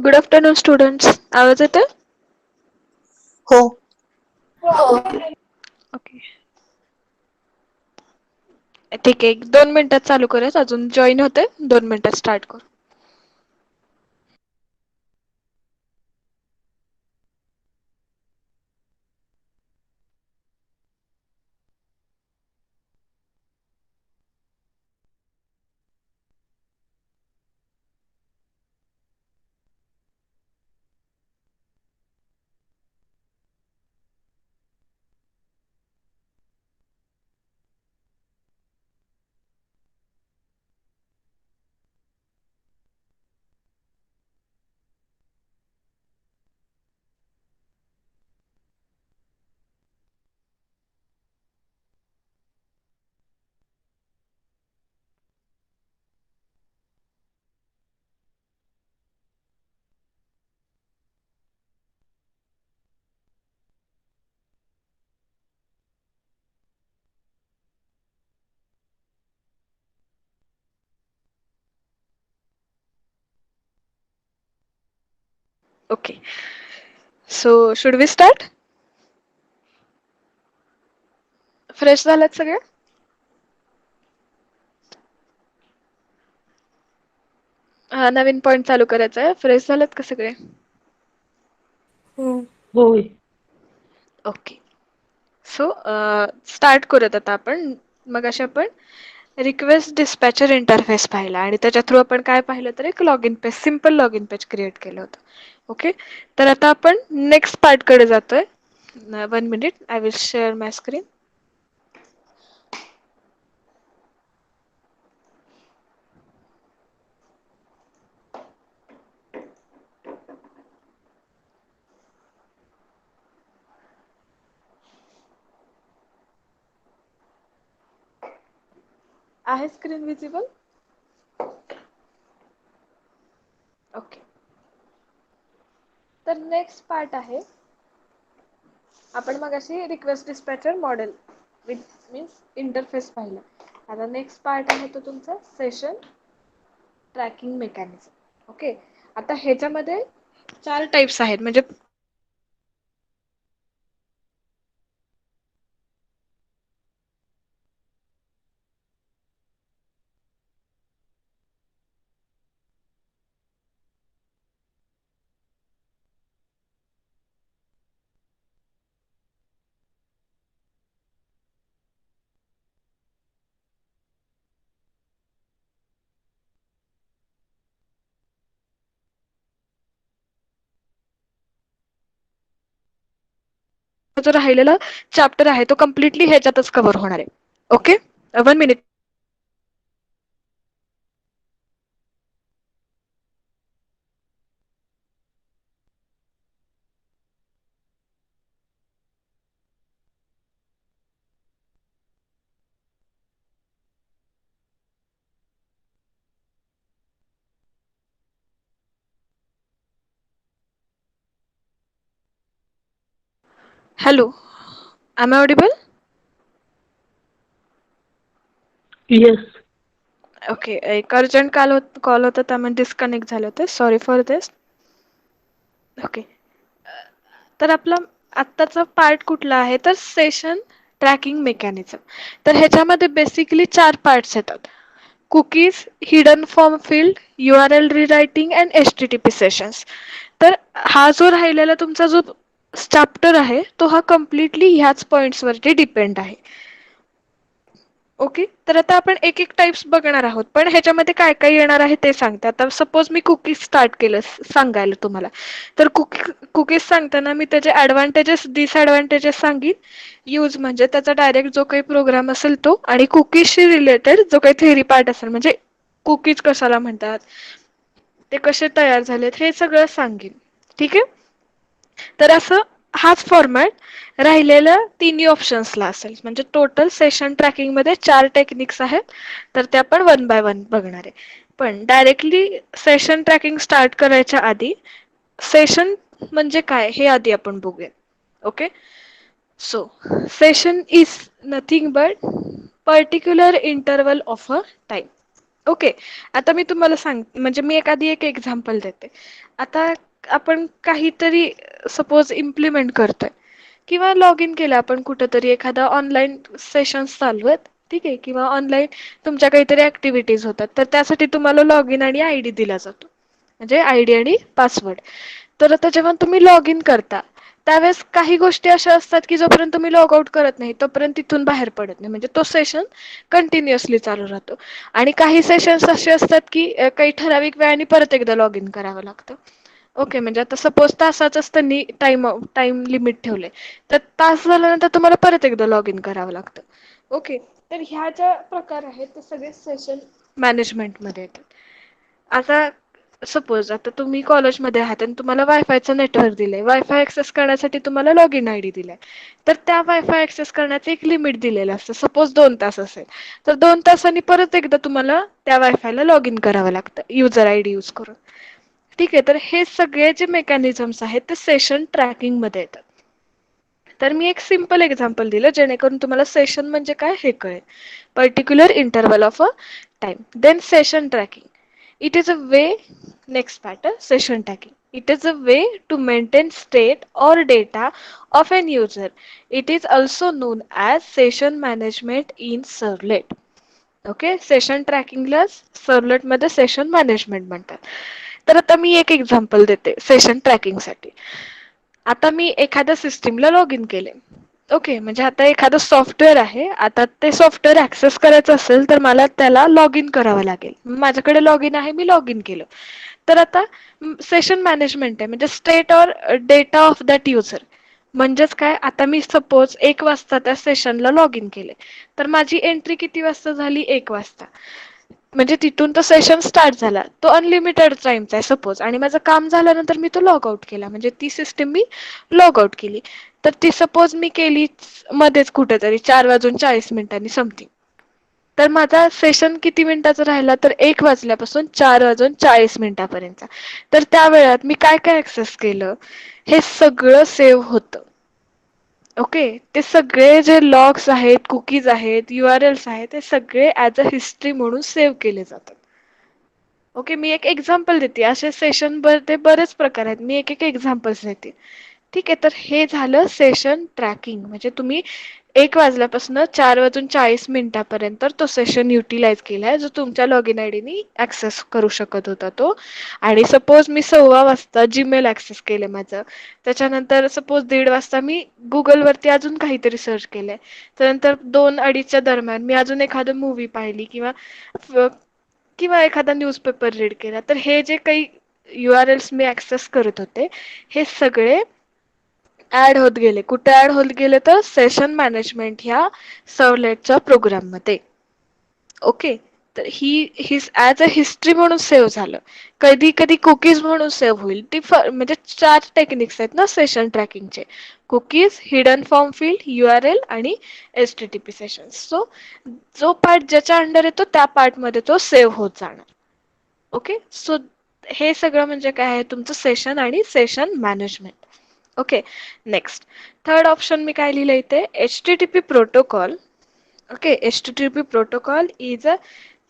Good afternoon students. आवाज येतोय? हो. ओके. ठीक आहे. 1-2 मिनिटात चालू करूयात. अजून जॉईन होते. 2 मिनिटात स्टार्ट करू. Okay. So should we start? Fresh झाल्यात सगळे? हा, नवीन पॉईंट चालू करायचा आहे. फ्रेश झालेत का सगळे? होय. ओके. सो स्टार्ट करूयात आता आपण. मगाशी आपण रिक्वेस्ट डिस्पॅचर इंटरफेस पाहिला आणि त्याच्या थ्रू आपण काय पाहिलं तर एक login page, simple login page create केलं होतं. ओके. तर आता आपण नेक्स्ट पार्टकडे जातोय. 1 minute. I will share my screen. आहे स्क्रीन विजिबल? ओके. तर नेक्स्ट पार्ट आहे. आपण मगाशी रिक्वेस्ट डिस्पॅचर मॉडेल मीन्स इंटरफेस पाहिला. आता नेक्स्ट पार्ट आहे तो तुमचा सेशन ट्रॅकिंग मेकॅनिझम. ओके. आता ह्याच्यामध्ये 4 टाइप्स आहेत. म्हणजे जो राहिलेला चॅप्टर आहे तो कम्प्लिटली ह्याच्यातच कव्हर होणार आहे. Okay. 1 minute. Hello. Am I audible? Yes. Okay. एक अर्जंट कॉल होता त्यामुळे डिस्कनेक्ट झाले होते. Sorry for this. ओके. तर आपला आत्ताचा पार्ट कुठला आहे तर सेशन ट्रॅकिंग मेकॅनिझम. तर ह्याच्यामध्ये बेसिकली 4 पार्ट्स येतात. Cookies, hidden form field, URL rewriting and HTTP sessions. तर हा जो राहिलेला तुमचा जो चॅप्टर आहे तो हा कम्प्लिटली ह्याच पॉइंट्स वरती डिपेंड आहे. ओके. तर आता आपण एक एक टाइप्स बघणार आहोत. पण ह्याच्यामध्ये काय काय येणार आहे ते सांगते. आता सपोज मी कुकीज स्टार्ट केलं सांगायला तुम्हाला. तर कुकीज सांगताना मी त्याचे ऍडव्हांटेजेस, डिसएडव्हांटेजेस सांगीन. यूज म्हणजे त्याचा डायरेक्ट जो काही प्रोग्राम असेल तो, आणि कुकीजशी रिलेटेड जो काही थेअरी पार्ट असेल म्हणजे कुकीज कशाला म्हणतात, ते कसे तयार झालेत, हे सगळं सांगेन. ठीक आहे. तर असं हाच फॉर्मॅट राहिलेल्या तिन्ही ऑप्शन्सला असेल. म्हणजे टोटल सेशन ट्रॅकिंग मध्ये 4 टेक्निक्स आहेत. तर ते आपण 1 बाय 1 बघणार आहे. पण डायरेक्टली सेशन ट्रॅकिंग स्टार्ट करायच्या आधी सेशन म्हणजे काय हे आधी आपण बघूया. Okay. So session is nothing but particular interval of a time. Okay. आता मी तुम्हाला म्हणजे मी एखादी एक एक्झाम्पल देते. आता आपण काहीतरी सपोज इम्प्लिमेंट करतोय किंवा लॉग इन केलं आपण कुठंतरी एखादा ऑनलाईन सेशन्स चालू आहेत, ठीक आहे, किंवा ऑनलाईन तुमच्या काहीतरी ऍक्टिव्हिटीज होतात, तर त्यासाठी तुम्हाला लॉग इन आणि आयडी दिला जातो, म्हणजे आयडी आणि पासवर्ड. तर आता जेव्हा तुम्ही लॉग इन करता त्यावेळेस काही गोष्टी अशा असतात की जोपर्यंत तुम्ही लॉग आउट करत नाही तोपर्यंत तिथून बाहेर पडत नाही, म्हणजे तो सेशन कंटिन्युअसली चालू राहतो. आणि काही सेशन्स असे असतात की काही ठराविक वेळाने परत एकदा लॉग इन करावं लागतं. ओके, म्हणजे आता सपोज तासाचंच त्यांनी टाइम लिमिट ठेवलंय, तर तास झाल्यानंतर तुम्हाला परत एकदा लॉग इन करावं लागतं. ओके, तर ह्या ज्या प्रकार आहेत ते सगळे सेशन मॅनेजमेंटमध्ये येतात. आता सपोज आता तुम्ही कॉलेजमध्ये आहात आणि तुम्हाला वायफायचं नेटवर्क दिलंय, वायफाय ऍक्सेस करण्यासाठी तुम्हाला लॉग इन आयडी दिलाय, तर त्या वायफाय ऍक्सेस करण्याचं एक लिमिट दिलेलं असतं, सपोज 2 तास असेल, तर 2 तासांनी परत एकदा तुम्हाला त्या वायफायला लॉग इन करावं लागतं युजर आयडी यूज करून. ठीक आहे, तर हे सगळे जे मेकॅनिझम्स आहेत ते सेशन ट्रॅकिंग मध्ये येतात. तर मी एक सिम्पल एक्झाम्पल दिलं जेणेकरून तुम्हाला सेशन म्हणजे काय हे कळेल. Particular interval of a time, then session tracking. It is a way, next pattern, session tracking. It is a way to maintain state or data of an user. It is also known as session management in servlet. Okay, session ट्रॅकिंगला servlet मध्ये session management म्हणतात. तर आता मी एक example देते session ट्रॅकिंगसाठी. आता मी एखाद्या सिस्टीमला लॉग इन केले. ओके, म्हणजे आता एखादं सॉफ्टवेअर आहे, आता ते सॉफ्टवेअर ऍक्सेस करायचं असेल तर मला त्याला लॉग इन करावं लागेल. माझ्याकडे लॉग इन आहे, मी लॉग इन केलं. तर आता सेशन मॅनेजमेंट आहे, म्हणजे state or data of that user. म्हणजेच काय, आता मी सपोज 1 वाजता त्या सेशनला लॉग इन केले, तर माझी एंट्री किती वाजता झाली, 1 वाजता. म्हणजे तिथून तो सेशन स्टार्ट झाला, तो अनलिमिटेड टाइमचा आहे सपोज, आणि माझं काम झाल्यानंतर मी तो लॉग आउट केला, म्हणजे ती सिस्टीम मी लॉग आउट केली. तर ती सपोज मी केली मध्येच कुठेतरी 4:40 समथिंग. तर माझा सेशन किती मिनिटाचा राहिला, तर 1 वाजल्यापासून 4:40 तर त्या वेळात मी काय काय ऍक्सेस केलं हे सगळं सेव्ह होतं. ओके, ते सगळे जे लॉग्स आहेत, कुकीज आहेत, URLs आहेत, ते सगळे ऍज अ हिस्ट्री म्हणून सेव्ह केले जातात. ओके, मी एक एक्झाम्पल देते, असे सेशन मध्ये बरेच प्रकार आहेत, मी एक एक एक्झाम्पल्स देते. ठीक आहे, तर हे झालं सेशन ट्रॅकिंग, म्हणजे तुम्ही 1 वाजल्यापासून 4:40 तो सेशन युटिलाइज केलाय, जो तुमच्या लॉग इन आयडीनी ऍक्सेस करू शकत होता तो. आणि सपोज मी 1:15 जीमेल ऍक्सेस केले माझं, त्याच्यानंतर सपोज 1:30 मी गुगल वरती अजून काहीतरी सर्च केलंय, त्यानंतर 2-2:30 दरम्यान मी अजून एखादं मूवी पाहिली किंवा एखादा न्यूजपेपर रीड केला. तर हे जे काही URLs मी ऍक्सेस करत होते हे सगळे ऍड होत गेले. कुठे ऍड होत गेले, तर सेशन मॅनेजमेंट ह्या सर्व्हलेटच्या प्रोग्राम मध्ये. ओके, तर ही ऍज अ हिस्ट्री म्हणून सेव्ह झालं. कधी कधी कुकीज म्हणून सेव्ह होईल. ती म्हणजे 4 टेक्निक्स आहेत ना सेशन ट्रॅकिंगचे: cookies, hidden form field, URL आणि HTTP सेशन. सो जो पार्ट ज्याच्या अंडर येतो त्या पार्ट मध्ये तो सेव्ह होत जाणार. ओके, सो हे सगळं म्हणजे काय आहे, तुमचं सेशन आणि session management. Okay, next third option मी काय लिहिलं इथे, HTTP protocol. Okay, HTTP protocol is a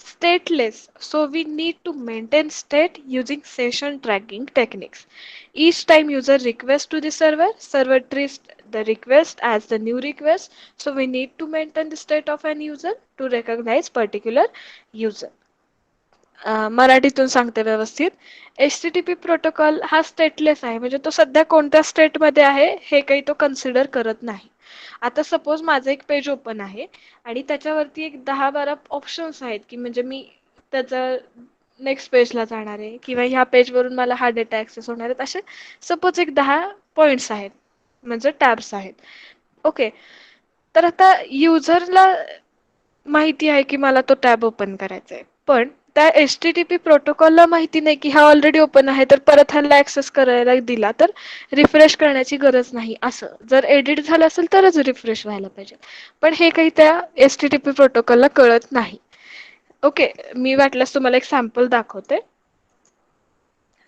stateless, so we need to maintain state using session tracking techniques. Each time user requests to the server treats the request as the new request, so we need to maintain the state of an user to recognize particular user. मराठीतून सांगते व्यवस्थित. HTTP protocol हा stateless आहे, म्हणजे तो सध्या कोणत्या स्टेटमध्ये आहे हे काही तो कन्सिडर करत नाही. आता सपोज माझं एक पेज ओपन आहे आणि त्याच्यावरती एक 10-12 ऑप्शन्स आहेत, की म्हणजे मी त्याचा नेक्स्ट पेजला जाणार आहे किंवा ह्या पेजवरून मला हा डेटा ऍक्सेस होणार आहेत, असे सपोज एक 10 पॉइंट्स आहेत, म्हणजे टॅब्स आहेत. ओके, तर आता युजरला माहिती आहे की मला तो टॅब ओपन करायचा आहे, पण त्या HTTP प्रोटोकॉलला माहिती नाही की हा ऑलरेडी ओपन आहे, तर परत ह्याला ऍक्सेस करायला दिला तर रिफ्रेश करण्याची गरज नाही. असं जर एडिट झालं असेल तरच रिफ्रेश व्हायला पाहिजे, पण हे काही त्या HTTP प्रोटोकॉलला कळत नाही. ओके, मी वाटल्यास तुम्हाला एक सॅम्पल दाखवते.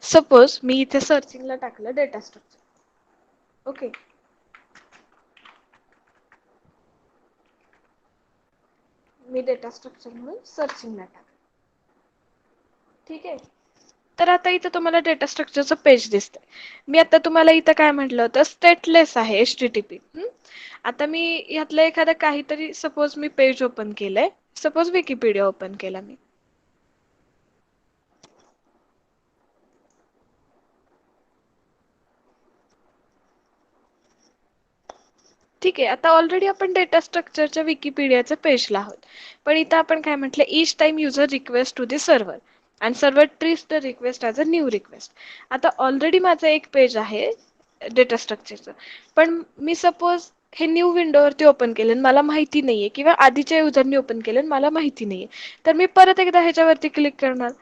सपोज मी इथे सर्चिंगला टाकलं डेटा स्ट्रक्चर. ओके, मी डेटा स्ट्रक्चर म्हणून सर्चिंगला टाकलं. ठीक आहे, तर आता इथं तुम्हाला डेटा स्ट्रक्चरचं पेज दिसतंय. मी आता तुम्हाला इथं काय म्हटलं होतं, स्टेटलेस आहे HTTP. आता मी यातलं एखादं काहीतरी सपोज मी पेज ओपन केलंय, सपोज विकिपीडिया ओपन केला मी. ठीक आहे, आता ऑलरेडी आपण डेटा स्ट्रक्चरच्या विकिपीडियाच्या पेजला आहोत. पण इथं आपण काय म्हटलं, each time user request to the server and server treats the request as a new request. आता ऑलरेडी माझं एक पेज आहे डेटा स्ट्रक्चरचं, पण मी सपोज हे न्यू विंडोवरती ओपन केलं मला माहिती नाहीये, किंवा आधीच्या युजरनी ओपन केलं मला माहिती नाहीये, तर मी परत एकदा ह्याच्यावरती क्लिक करणार.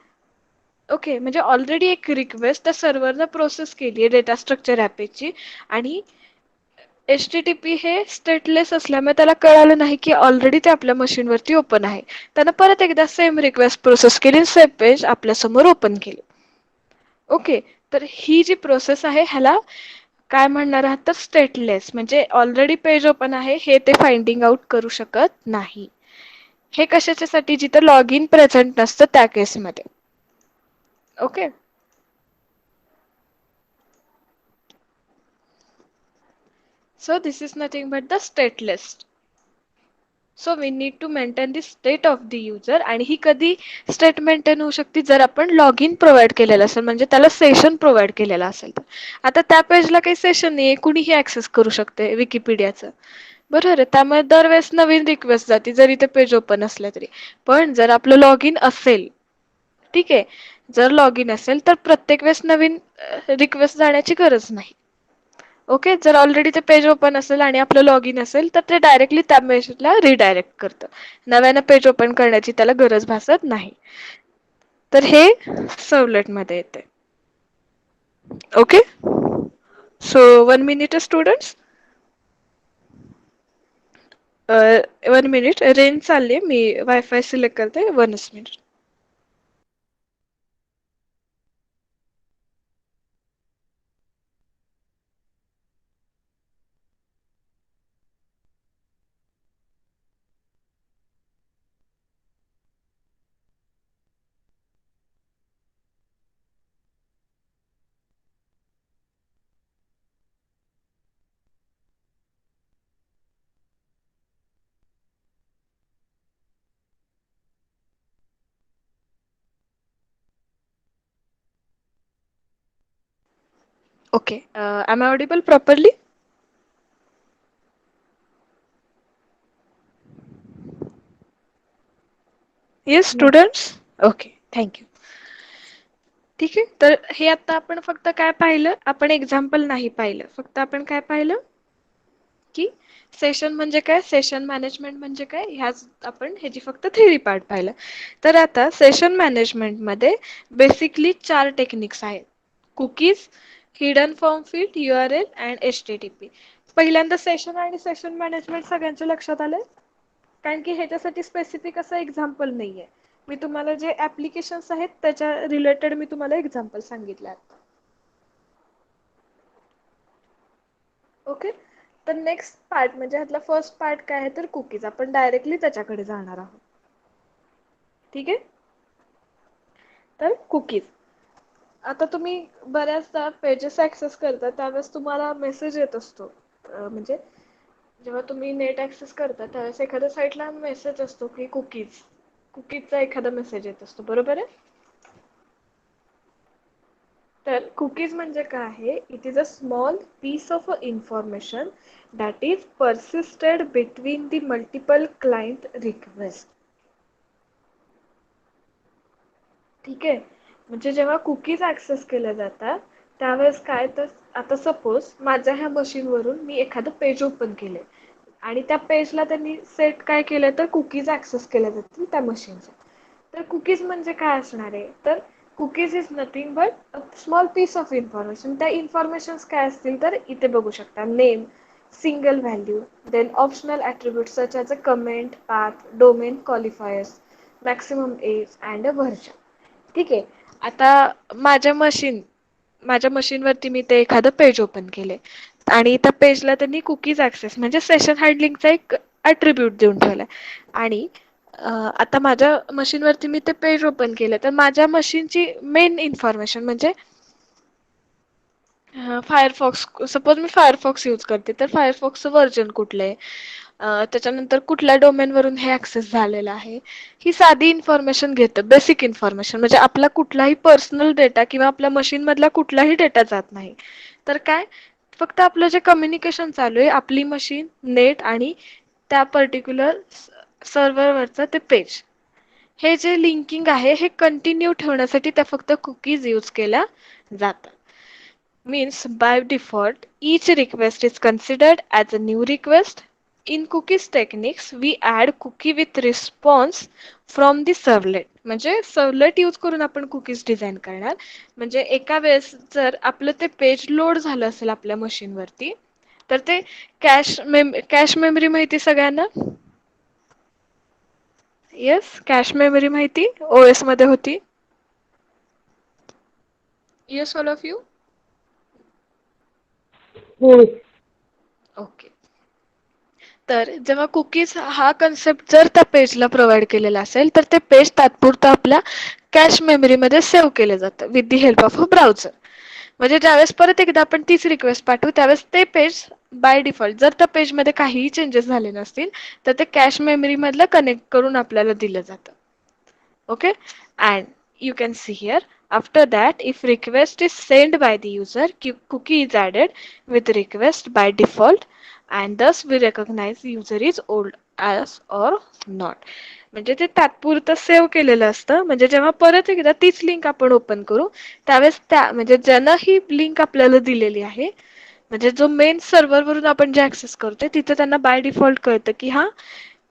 ओके, म्हणजे ऑलरेडी एक रिक्वेस्ट त्या सर्व्हरनं प्रोसेस केली आहे डेटा स्ट्रक्चर ॲपेची, आणि HTTP हे स्टेटलेस असल्यामुळे त्याला कळालं नाही की ऑलरेडी ते आपल्या मशीनवरती ओपन आहे. त्यानं परत एकदा सेम रिक्वेस्ट प्रोसेस केली, सेम पेज आपल्या समोर ओपन केले. ओके, तर ही जी प्रोसेस आहे ह्याला काय म्हणणार आहात तर स्टेटलेस, म्हणजे ऑलरेडी पेज ओपन आहे हे ते फाइंडिंग आउट करू शकत नाही. हे कशाच्यासाठी, जिथं लॉग इन प्रेझेंट नसतं त्या केसमध्ये. Okay, so this is nothing but the stateless. So we need to maintain the state of the user, आणि ही कधी स्टेट मेंटेन होऊ शकते जर आपण लॉग इन प्रोव्हाइड केलेलं असेल, म्हणजे त्याला सेशन प्रोव्हाइड केलेलं असेल तर. आता त्या पेजला काही सेशन नाही, कुणीही ऍक्सेस करू शकते विकिपीडियाचं, बरोबर आहे. त्यामुळे दरवेळेस नवीन रिक्वेस्ट जाते जरी ते पेज ओपन असलं तरी. पण जर आपलं लॉग इन असेल, ठीक आहे, जर लॉग इन असेल तर प्रत्येक वेळेस नवीन रिक्वेस्ट जाण्याची गरज नाही. ओके, जर ऑलरेडी ते पेज ओपन असेल आणि आपलं लॉग इन असेल तर ते डायरेक्टली त्या पेजला रिडायरेक्ट करतं, नव्यानं पेज ओपन करण्याची त्याला गरज भासत नाही. तर हे सर्व्हलेटमध्ये येते. Okay, so 1 minute students, 1 minute, range चालली, मी वायफाय सिलेक्ट करते, 1 minute. Okay, am I audible properly? Yes Yes. Students, okay, thank you. ठीक आहे, तर हे आता आपण फक्त काय पाहिलं, आपण एक्झाम्पल नाही पाहिलं, फक्त आपण काय पाहिलं की सेशन म्हणजे काय, सेशन मॅनेजमेंट म्हणजे काय, ह्याच आपण ह्याची फक्त थेअरी पार्ट पाहिलं. तर आता सेशन मॅनेजमेंटमध्ये बेसिकली 4 टेक्निक्स आहेत: cookies, hidden form field, URL and HTTP. पहिल्यांदा सेशन आणि सेशन मॅनेजमेंट सगळ्यांच्या लक्षात आलंय, कारण की ह्याच्यासाठी स्पेसिफिक असं एक्झाम्पल नाहीये. मी तुम्हाला जे ऍप्लिकेशन्स आहेत त्याच्या रिलेटेड मी तुम्हाला एक्झाम्पल सांगितलं. ओके, तर नेक्स्ट पार्ट म्हणजे ह्यातला फर्स्ट पार्ट काय आहे तर कुकीज, आपण डायरेक्टली त्याच्याकडे जाणार आहोत. ठीक आहे, तर कुकीज. आता तुम्ही बऱ्याचदा पेजेस ऍक्सेस करता त्यावेळेस तुम्हाला मेसेज येत असतो, म्हणजे जेव्हा तुम्ही नेट ऍक्सेस करता त्यावेळेस एखाद्या साईटला मेसेज असतो की कुकीज, कुकीजचा एखादा मेसेज येत असतो, बरोबर आहे. तर कुकीज म्हणजे काय आहे, it is a small piece of information that is persisted between the multiple client requests. ठीक आहे, म्हणजे जेव्हा कुकीज ऍक्सेस केल्या जातात त्यावेळेस काय तर, आता सपोज माझ्या ह्या मशीनवरून मी एखादं पेज ओपन केलंय आणि त्या पेजला त्यांनी सेट काय केलं तर कुकीज ऍक्सेस केल्या जातील त्या मशीनच्या. तर कुकीज म्हणजे काय असणार आहे तर cookies is nothing but a small piece of information. त्या इन्फॉर्मेशन्स काय असतील तर इथे बघू शकता: name, single value, then optional attributes such as a comment, path, domain qualifiers, maximum age and a version. ठीक आहे, आता माझ्या मशीनवरती मी ते एखादं पेज ओपन केले आणि त्या पेजला त्यांनी कुकीज ऍक्सेस म्हणजे सेशन हँडलिंगचा एक ॲट्रिब्यूट देऊन ठेवलाय, आणि आता माझ्या मशीनवरती मी ते पेज ओपन केलं तर माझ्या मशीनची मेन इन्फॉर्मेशन म्हणजे फायरफॉक्स, सपोज मी फायरफॉक्स यूज करते तर फायरफॉक्सचं व्हर्जन कुठलं आहे, त्याच्यानंतर कुठल्या डोमेन वरून हे ऍक्सेस झालेलं आहे, ही साधी इन्फॉर्मेशन घेतं, बेसिक इन्फॉर्मेशन. म्हणजे आपला कुठलाही पर्सनल डेटा किंवा आपल्या मशीन मधला कुठलाही डेटा जात नाही. तर काय, फक्त आपलं जे कम्युनिकेशन चालू आहे, आपली मशीन, नेट आणि त्या पर्टिक्युलर सर्व्हरवरचं ते पेज, हे जे लिंकिंग आहे हे कंटिन्यू ठेवण्यासाठी त्या फक्त कुकीज यूज केल्या जातात. Means by default, each request is considered as a new request. In cookies techniques, we add cookie with response from the servlet. म्हणजे सर्वलेट यूज करून आपण कुकीज डिझाईन करणार. म्हणजे एका वेळेस जर आपलं ते पेज लोड झालं असेल आपल्या मशीनवरती, तर ते कॅश मेमरी माहिती सगळ्यांना? येस, कॅश मेमरी माहिती ओएस मध्ये होती. Yes all of you. होय. ओके. तर जेव्हा कुकीज हा कन्सेप्ट जर त्या पेजला प्रोव्हाइड केलेला असेल तर ते पेज तात्पुरतं आपल्या कॅश मेमरीमध्ये सेव्ह केलं जातं with the help of a browser. म्हणजे ज्यावेळेस परत एकदा आपण तीच रिक्वेस्ट पाठवू त्यावेळेस ते पेज बाय डिफॉल्ट, जर त्या पेजमध्ये काहीही चेंजेस झाले नसतील तर ते कॅश मेमरी मधलं कनेक्ट करून आपल्याला दिलं जातं. Okay, and you can see here, after that if request is sent by the user, cookie is added with request by default, and thus we recognize user is old as or not. म्हणजे ते तात्पुरतं save केलेलं असतं. म्हणजे जेव्हा परत एकदा तीच लिंक आपण ओपन करू त्यावेळेस त्या म्हणजे ज्यानं ही लिंक आपल्याला दिलेली आहे, म्हणजे जो मेन सर्व्हर वरून आपण जे ऍक्सेस करतोय तिथे त्यांना बाय डिफॉल्ट कळतं की हा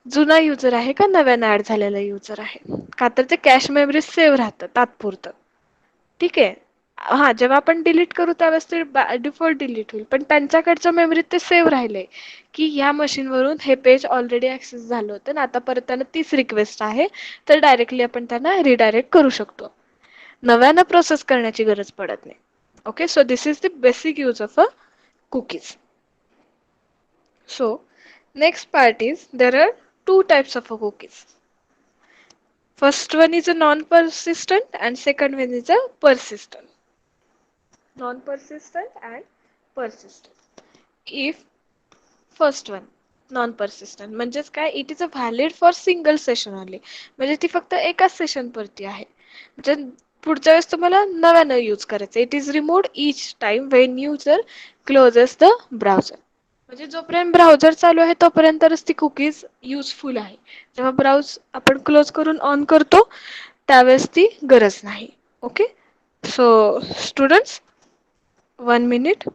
जुना युजर आहे का नव्यानं ऍड झालेला युजर आहे. का तर ते कॅश मेमरी सेव्ह राहतं तात्पुरतं. ठीक आहे. हा, जेव्हा आपण डिलीट करू त्यावेळेस ते डिफॉल्ट डिलीट होईल, पण त्यांच्याकडच्या मेमरीत ते सेव्ह राहिले की ह्या मशीनवरून हे पेज ऑलरेडी ऍक्सेस झालं होतं आणि आता परत त्यांना तीच रिक्वेस्ट आहे, तर डायरेक्टली आपण त्यांना रिडायरेक्ट करू शकतो. नव्यानं प्रोसेस करण्याची गरज पडत नाही. Okay, so this is the basic use of a cookies. So, next part is there are two types of cookies. First one is a non-persistent and second one is a persistent. Non-persistent and persistent. If first one non-persistent म्हणजेच काय, it is a valid for single session only, म्हणजे ती फक्त एकाच session पुरती आहे. म्हणजे पुढच्या वेळेस तुम्हाला नव्यानं यूज करायचं. It is removed each time when user closes the browser. म्हणजे जोपर्यंत ब्राउझर चालू आहे तोपर्यंतच ती कुकीज युजफुल आहे. जेव्हा ब्राउज आपण क्लोज करून ऑन करतो त्यावेळेस ती गरज नाही. Okay, so students, 1 minute.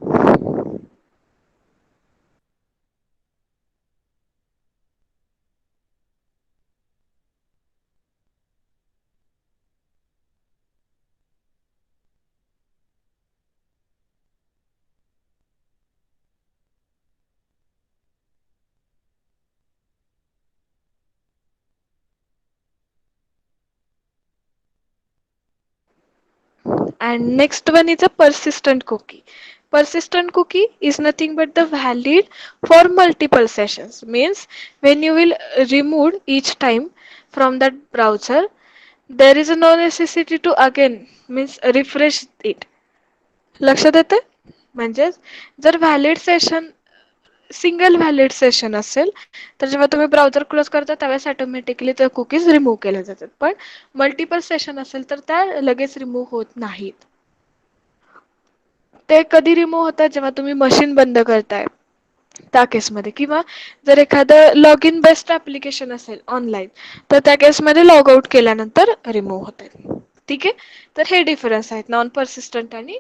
And next one is a persistent cookie. Persistent cookie is nothing but the valid for multiple sessions. Means when you will remove each time from that browser, there is no necessity to again means refresh it. लक्षात येते? म्हणजेच जर valid session, single valid session असेल तर जेव्हा तुम्ही browser close करता त्यावेळेस ऑटोमॅटिकली त्या कुकीज रिमूव्ह केल्या जातात. पण मल्टिपल सेशन असेल तर त्या लगेच रिमूव्ह होत नाहीत. ते कधी रिमूव्ह होतात, जेव्हा तुम्ही मशीन बंद करताय त्या केसमध्ये, किंवा जर एखादं लॉग इन बेस्ड ऍप्लिकेशन असेल ऑनलाईन तर त्या केसमध्ये लॉग आउट केल्यानंतर रिमूव्ह होतात. ठीक आहे, तर हे डिफरन्स आहेत नॉन पर्सिस्टंट आणि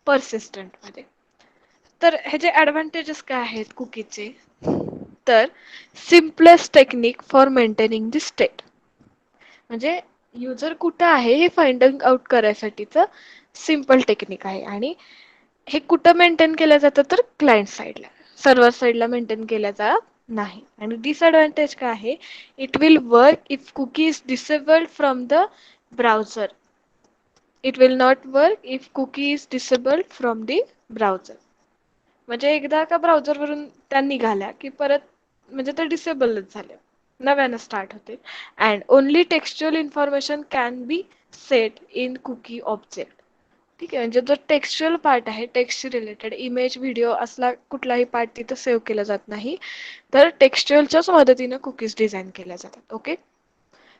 पर्सिस्टंट मध्ये. तर ह्याचे ऍडव्हान्टेजेस काय आहेत कुकीजचे, तर simplest technique for maintaining the state. म्हणजे युजर कुठं आहे हे फाइंडिंग आउट करायसाठीच सिम्पल टेक्निक आहे. आणि हे कुठं मेंटेन केलं जातं तर क्लायंट साईडला, सर्व्हर साईडला मेंटेन केलं जात नाही. आणि डिसएडव्हान्टेज काय आहे, it will work if cookie is disabled from the browser. It will not work if cookie is disabled from the browser. म्हणजे एकदा का ब्राउझर वरून त्या निघाल्या की परत म्हणजे ते डिसेबलच झाल्या. नव्यानं स्टार्ट होतील. And only textual information can be set in cookie object. ठीक आहे, म्हणजे जो टेक्स्च्युअल पार्ट आहे, टेक्स्टशी रिलेटेड इमेज, व्हिडिओ असला कुठलाही पार्ट तिथं सेव्ह केला जात नाही. तर टेक्स्च्युअलच्याच मदतीनं कुकीज डिझाईन केल्या जातात. Okay,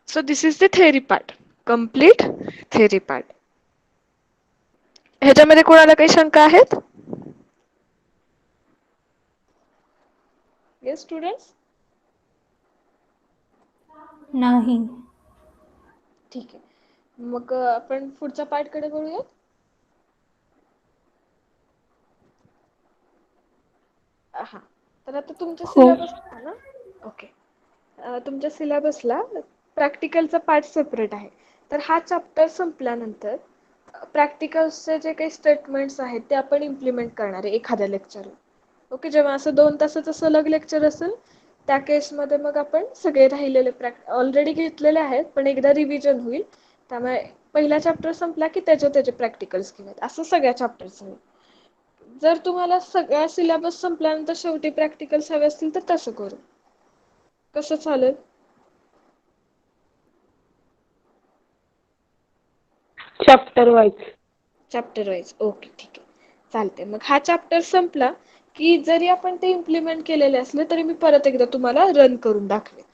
so this is the theory part, complete theory part. ह्याच्यामध्ये कोणाला काही शंका आहेत? Yes students? नाही. ठीक आहे, मग आपण पुढच्या पार्टकडे वळूया. हा, तर आता तुमच्या हो. सिलेबसला ना, ओके, तुमच्या सिलेबसला प्रॅक्टिकलचा पार्ट सेपरेट आहे. तर हा चॅप्टर संपल्यानंतर प्रॅक्टिकल्सचे जे काही स्टेटमेंट्स आहेत ते आपण इम्प्लिमेंट करणार आहे एखाद्या लेक्चरला. ओके, जेव्हा असं 2 तासाचं सलग लेक्चर असेल त्या केसमध्ये मग आपण सगळे राहिलेले ऑलरेडी घेतलेले आहेत पण एकदा रिव्हिजन होईल. त्यामुळे पहिला चॅप्टर संपला की त्याचे प्रॅक्टिकल्स घेऊयात, असं सगळ्या चॅप्टरचं होईल. जर तुम्हाला सगळा सिलेबस संपल्यानंतर शेवटी प्रॅक्टिकल्स हवे असतील तर तसं करू. कसं चालेल? Chapter wise. Chapter wise, okay ठीक आहे, चालते. मग हा चॅप्टर संपला की जरी आपण ते इम्प्लिमेंट केलेले असले तरी मी परत एकदा तुम्हाला रन करून दाखवेन,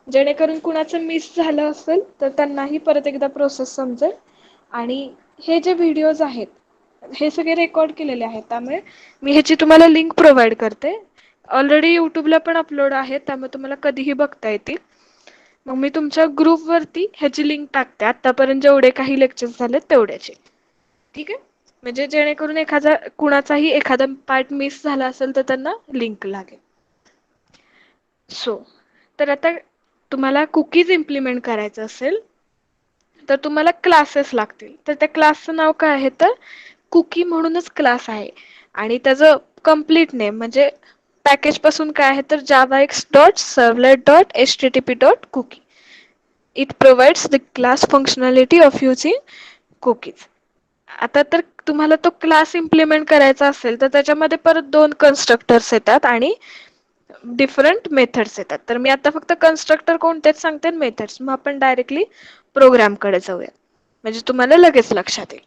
जेणेकरून कुणाचं मिस झालं असेल तर त्यांनाही परत एकदा प्रोसेस समजेल. आणि हे जे व्हिडिओज आहेत हे सगळे रेकॉर्ड केलेले आहेत, त्यामुळे मी ह्याची तुम्हाला लिंक प्रोव्हाइड करते. ऑलरेडी युट्यूबला पण अपलोड आहे, त्यामुळे तुम्हाला कधीही बघता येतील. मग मी तुमच्या ग्रुपवरती ह्याची लिंक टाकते, आतापर्यंत जेवढे काही लेक्चर्स झालेत तेवढ्याचे. ठीक आहे, म्हणजे जेणेकरून कुणाचाही एखादा पार्ट मिस झाला असेल तर त्यांना लिंक लागेल. सो तर आता तुम्हाला कुकीज इम्प्लिमेंट करायचं असेल तर तुम्हाला क्लासेस लागतील. तर त्या क्लासचं नाव काय आहे, तर कुकी म्हणूनच क्लास आहे. आणि त्याचं कम्प्लीट नेम म्हणजे पॅकेज पासून काय आहे तर javax.servlet.http.cookie. It provides the class functionality of using cookies. आता तर तुम्हाला तो क्लास इम्प्लिमेंट करायचा असेल तर त्याच्यामध्ये परत 2 कन्स्ट्रक्टर्स येतात आणि डिफरंट मेथड्स येतात. तर मी आता फक्त कन्स्ट्रक्टर कोणतेच सांगते, मेथड्स. मग आपण डायरेक्टली प्रोग्रामकडे जाऊया, म्हणजे तुम्हाला लगेच लक्षात येईल.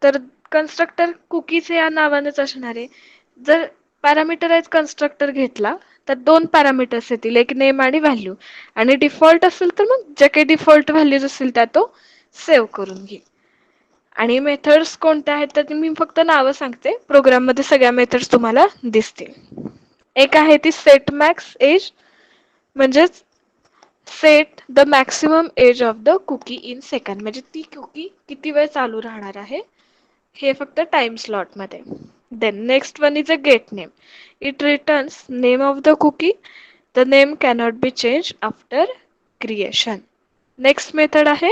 तर कन्स्ट्रक्टर कुकीज या नावानेच असणार आहे. जर पॅरामीटराइज कन्स्ट्रक्टर घेतला तर 2 पॅरामीटर्स येतील, एक नेम आणि व्हॅल्यू. आणि डिफॉल्ट असेल तर मग जे काही डिफॉल्ट व्हॅल्यूज असतील त्या तो सेव्ह करून घेईल. आणि मेथड्स कोणत्या आहेत तर मी फक्त नावं सांगते, प्रोग्राममध्ये सगळ्या मेथड्स तुम्हाला दिसतील. एक आहे ती सेट मॅक्स एज, म्हणजेच set the maximum age of the cookie in second, म्हणजे ती कुकी किती वेळ चालू राहणार आहे हे फक्त टाइम स्लॉट मध्ये. Then next one is a get name. It returns name of the cookie. The name cannot be change after creation. Next method आहे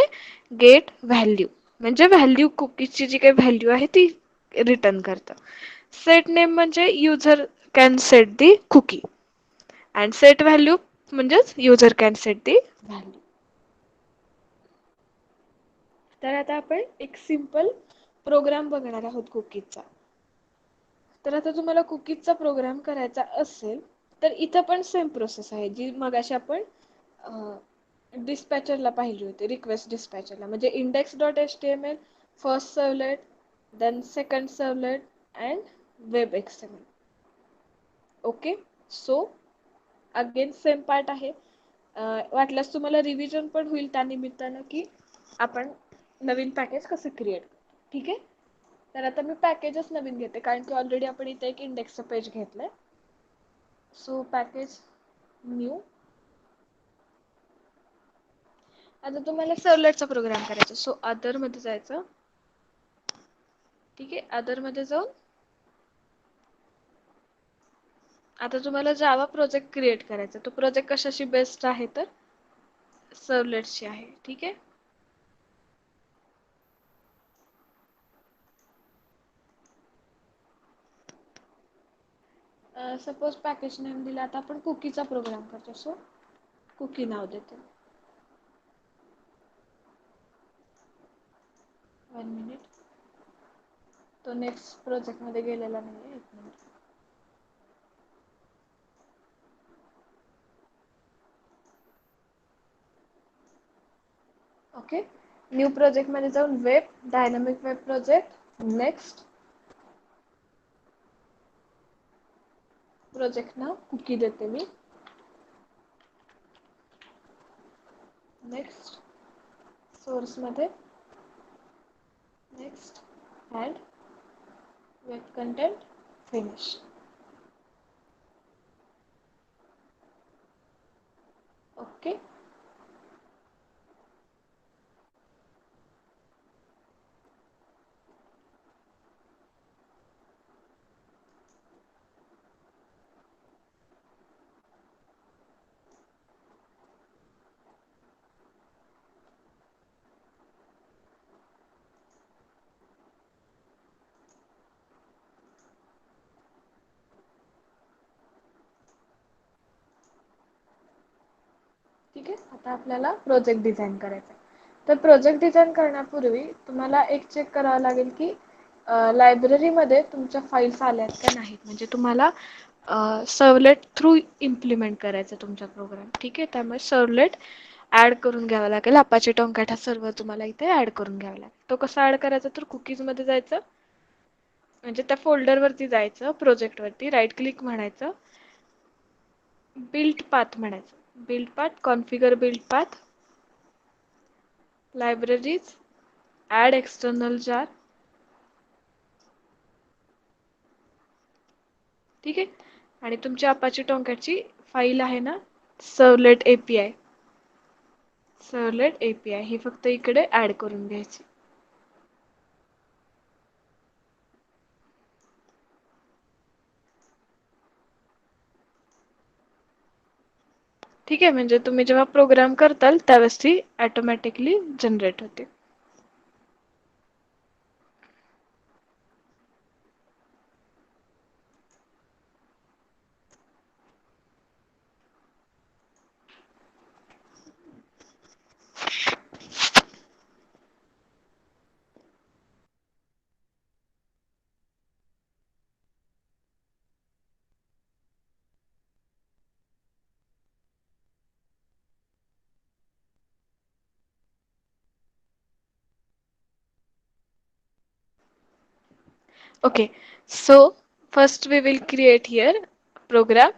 गेट व्हॅल्यू, म्हणजे व्हॅल्यू कुकीची जी काही व्हॅल्यू आहे ती रिटर्न करतं. सेट नेम म्हणजे user can set the cookie. And set value म्हणजेच user can set the value. तर आता आपण एक सिंपल प्रोग्राम बघणार आहोत कुकीजचा. तर आता तुम्हाला कुकीजचा प्रोग्राम करायचा असेल तर इथं पण सेम प्रोसेस आहे जी मगाशी आपण डिस्पॅचरला पाहिली होती, रिक्वेस्ट डिस्पॅचरला. म्हणजे index.html, first servlet, then second servlet and web XML. Okay, so again same part आहे. वाटल्यास तुम्हाला रिव्हिजन पण होईल त्या निमित्तानं की आपण नवीन पॅकेज कसं क्रिएट. ठीक आहे, तर आता मी पॅकेजच नवीन घेते कारण की ऑलरेडी आपण इथे एक इंडेक्सचं पेज घेतलंय. So package new. आता तुम्हाला सर्वलेटचा प्रोग्राम करायचा, सो अदर मध्ये जायचं. ठीक आहे, अदर मध्ये जाऊन आता तुम्हाला जावा प्रोजेक्ट क्रिएट करायचा. तो प्रोजेक्ट कशाशी बेस्ड आहे तर सर्वलेट्सची आहे. ठीक आहे, सपोज पॅकेज नेम दिला, आता आपण कुकीचा प्रोग्राम करतो, सो कुकी नाव देते. 1 मिनिट, तो नेक्स्ट प्रोजेक्ट मध्ये गेलेला नाहीये. 1 मिनिट. ओके. न्यू प्रोजेक्ट मध्ये जाऊन web, dynamic web project, next. Project नाव कुकी देते मी. नेक्स्ट. सोर्स मध्ये next add web content finish. Okay. ठीक आहे. आता आपल्याला प्रोजेक्ट डिझाईन करायचा आहे. तर प्रोजेक्ट डिझाईन करण्यापूर्वी तुम्हाला एक चेक करावं लागेल की लायब्ररीमध्ये तुमच्या फाईल्स आल्यात का नाहीत. म्हणजे तुम्हाला सर्वलेट थ्रू इम्प्लिमेंट करायचं तुमचा प्रोग्राम. ठीक आहे. त्यामुळे सर्वलेट ऍड करून घ्यावा लागेल. अपाचे टोमॅट हा सर्व्हर तुम्हाला इथे ऍड करून घ्यावा लागेल. तो कसा ऍड करायचा तर कुकीज मध्ये जायचं, म्हणजे त्या फोल्डर वरती जायचं, प्रोजेक्ट वरती राईट क्लिक म्हणायचं, बिल्ड पाथ म्हणायचं, build path, configure build path, libraries, add external jar. ठीक आहे. आणि तुमच्या अपाचे टोमॅटची फाईल आहे ना सर्वलेट एपीआय, सर्वलेट एपीआय ही फक्त इकडे ऍड करून घ्यायची. ठीक आहे. म्हणजे तुम्ही जेव्हा प्रोग्राम करताल त्यावेळेस ती ऑटोमॅटिकली जनरेट होते. Okay, so first we will create here program.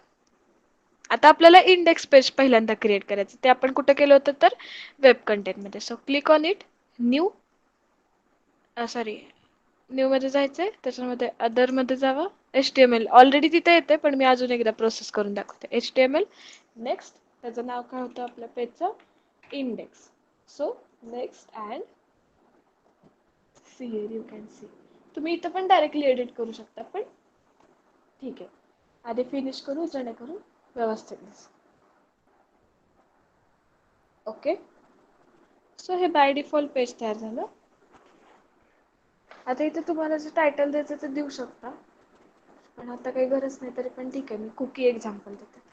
आता आपल्याला इंडेक्स पेज पहिल्यांदा क्रिएट करायचं. ते आपण कुठे केलं होतं तर वेब कंटेंट मध्ये. So click on it, new, sorry new मध्ये जायचंय, त्याच्यामध्ये अदर मध्ये जावं, HTML ऑलरेडी तिथे येते पण मी अजून एकदा प्रोसेस करून दाखवते. HTML, नेक्स्ट, त्याचं नाव काय होतं आपल्या पेजचं, index. So next and here you can see. तुम्ही इथं पण डायरेक्टली एडिट करू शकता पण ठीक आहे. आधी फिनिश करू जेणेकरून व्यवस्थित दिसेल. ओके. सो हे बाय डिफॉल्ट पेज तयार झालं. आता इथे तुम्हाला जे टायटल द्यायचं ते देऊ शकता, पण आता काही गरज नाही तरी पण ठीक आहे. मी कुकी एक्झाम्पल देते.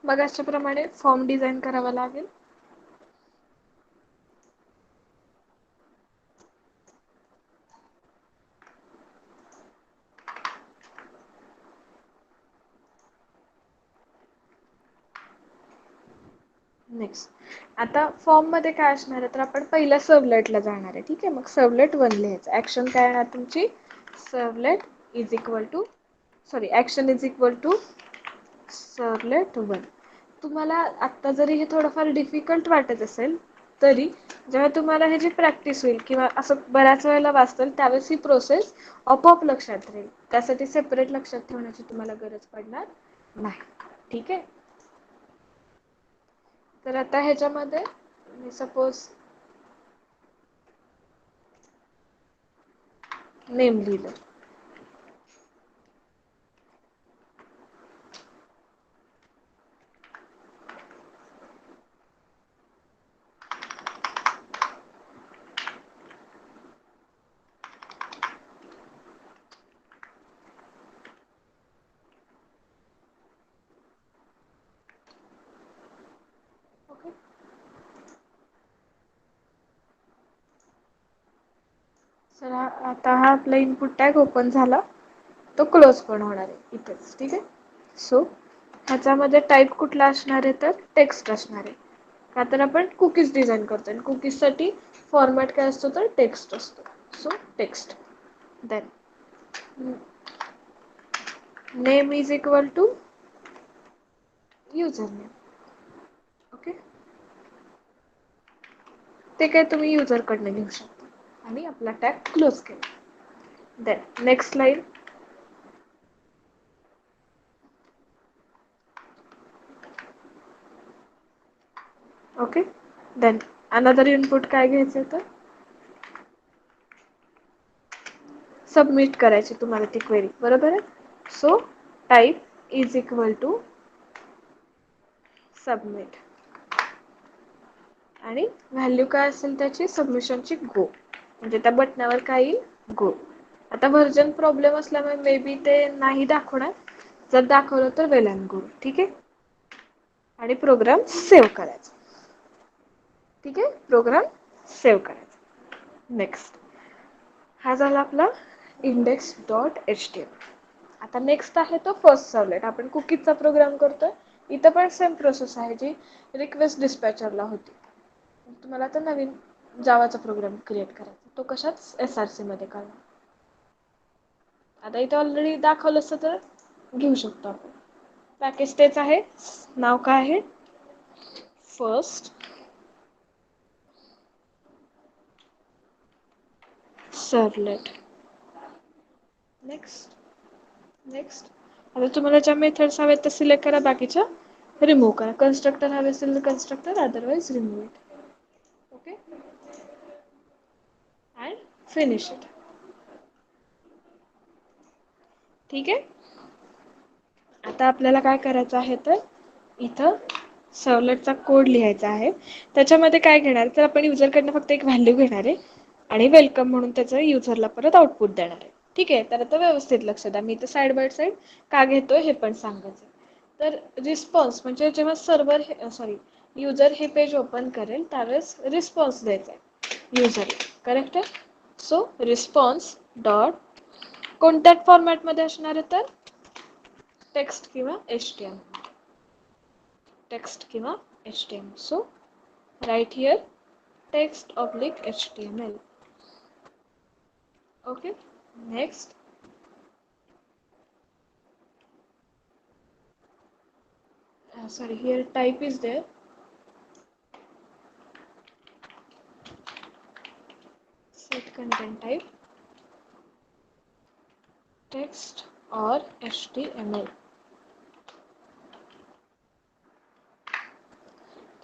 मग अशाप्रमाणे फॉर्म डिझाईन करावा लागेल. नेक्स्ट, आता फॉर्म मध्ये काय असणार आहे तर आपण पहिल्या सर्वलेटला जाणार आहे. ठीक आहे. मग सर्वलेट 1 लिहायचं. ऍक्शन काय येणार तुमची, servlet is equal to, sorry action is equal to servlet 1. तुम्हाला आता जरी हे थोडंफार डिफिकल्ट वाटत असेल तरी जेव्हा तुम्हाला ह्याची प्रॅक्टिस होईल किंवा असं बऱ्याच वेळेला वाचताल त्यावेळेस ही प्रोसेस आपोआप लक्षात राहील. त्यासाठी सेपरेट लक्षात ठेवण्याची तुम्हाला गरज पडणार नाही. ठीक आहे. तर आता ह्याच्यामध्ये मी सपोज नेम लिहिलं. ओके. चला आता हा आपला इनपुट टॅग ओपन झाला, तो क्लोज पण होणार आहे इथेच. ठीक आहे. सो ह्याच्यामध्ये टाईप कुठला असणार आहे तर टेक्स्ट असणार आहे. का तर आपण कुकीज डिझाईन करतो आणि कुकीज साठी फॉर्मॅट काय असतो तर टेक्स्ट असतो. So text. Then name is equal to user name. Okay. ते काय तुम्ही युजर कडनं घेऊ शकता. आणि आपला टॅग क्लोज केला. Then next line. Okay. Then another input काय घ्यायचं तर सबमिट करायची तुम्हाला ती क्वेरी. बरोबर आहे. So type is equal to submit. आणि व्हॅल्यू काय असेल त्याची सबमिशनची गो. म्हणजे त्या बटनावर काय येईल गो. आता व्हर्जन प्रॉब्लेम असल्यामुळे मे बी ते नाही दाखवणार. जर दाखवलं तर वेल अँड गुड. ठीक आहे. आणि प्रोग्राम सेव्ह करायचा. ठीक आहे. प्रोग्राम सेव्ह करायचा. नेक्स्ट. हा झाला आपला index.html. आता नेक्स्ट आहे तो फर्स्ट सर्व्हलेट. आपण कुकीजचा प्रोग्राम करतोय. इथं पण सेम प्रोसेस आहे जी रिक्वेस्ट डिस्पॅचरला होती. तुम्हाला आता नवीन जावाचा प्रोग्राम क्रिएट करायचा. तो कशात SRC मध्ये करणार. आता इथे ऑलरेडी दाखवलं असतं तर घेऊ शकतो आपण. पॅकेज तेच आहे. नाव काय आहे फर्स्ट सर्व्हलेट. नेक्स्ट. आता तुम्हाला ज्या मेथड्स हव्यात त्या सिलेक्ट करा. बाकीच्या रिमूव्ह करा. कन्स्ट्रक्टर हवे असेल तर constructor, otherwise remove it. Okay. And finish it. ठीक आहे. आता आपल्याला काय करायचं आहे तर इथं सर्व्हलेटचा कोड लिहायचा आहे. त्याच्यामध्ये काय घेणार तर आपण युजरकडनं फक्त एक व्हॅल्यू घेणार आहे आणि वेलकम म्हणून त्याचं युजरला परत आउटपुट देणार आहे. ठीक आहे. तर आता व्यवस्थित लक्ष द्या. मी इथं साईड बाय साईड का घेतोय हे पण सांगायचं. तर रिस्पॉन्स म्हणजे जेव्हा सर्व्हर युजर हे पेज ओपन करेल त्यावेळेस रिस्पॉन्स द्यायचा आहे युजरला. करेक्ट आहे. सो रिस्पॉन्स डॉट कोणत्या फॉर्मॅटमध्ये असणार आहे तर टेक्स्ट किंवा HTML. टेक्स्ट किंवा HTML. So write here text oblique HTML. Okay. Next. Sorry, here type is there. Set content type text or HTML.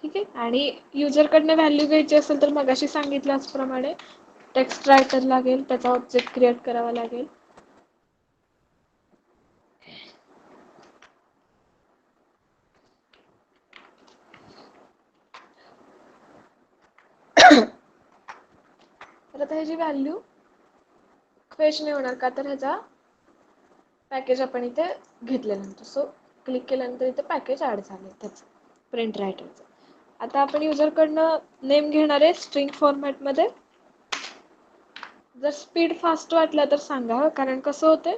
ठीक आहे. आणि युजर कडनं व्हॅल्यू घ्यायची असेल तर मगाशी सांगितल्याप्रमाणे टेक्स्ट रायटर लागेल, त्याचा ऑब्जेक्ट क्रिएट करावा लागेल. तर आता ह्याची व्हॅल्यू फेच नाही होणार का तर ह्याचा पॅकेज आपण इथे घेतल्यानंतर. सो क्लिक केल्यानंतर इथे पॅकेज ऍड झाले त्याचं प्रिंट रायटरचं. आता आपण युजरकडनं नेम घेणार आहे स्ट्रिंग फॉर्मॅट मध्ये. जर स्पीड फास्ट वाटला तर सांगा. कारण कसं होतंय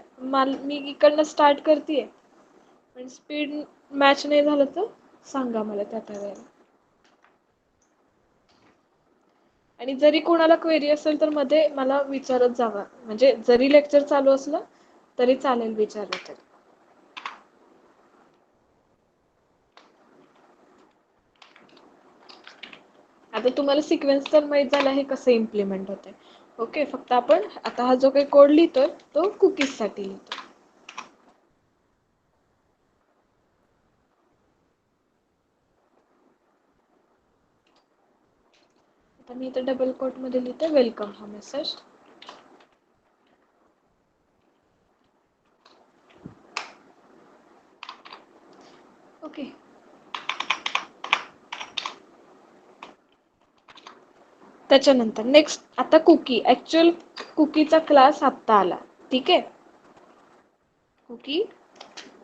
मी इकडनं स्टार्ट करतेय पण स्पीड मॅच नाही झालं तर सांगा मला त्या वेळेला. आणि जरी कोणाला क्वेरी असेल तर मध्ये मला विचारत जावा. म्हणजे जरी लेक्चर चालू असलं तरी चालेल विचारलं तरी. आता तुम्हाला सिक्वेन्स तर माहित झाला हे कसं इम्प्लिमेंट होतंय. ओके. फक्त आपण आता हा जो काही कोड लिहितोय तो कुकीज साठी लिहितोय. आता मी इथे डबल कोट मध्ये लिहिते वेलकम हा मेसेज. ओके. त्याच्यानंतर नेक्स्ट आता कुकी. ऍक्च्युअल कुकीचा क्लास आत्ता आला. ठीक आहे. कुकी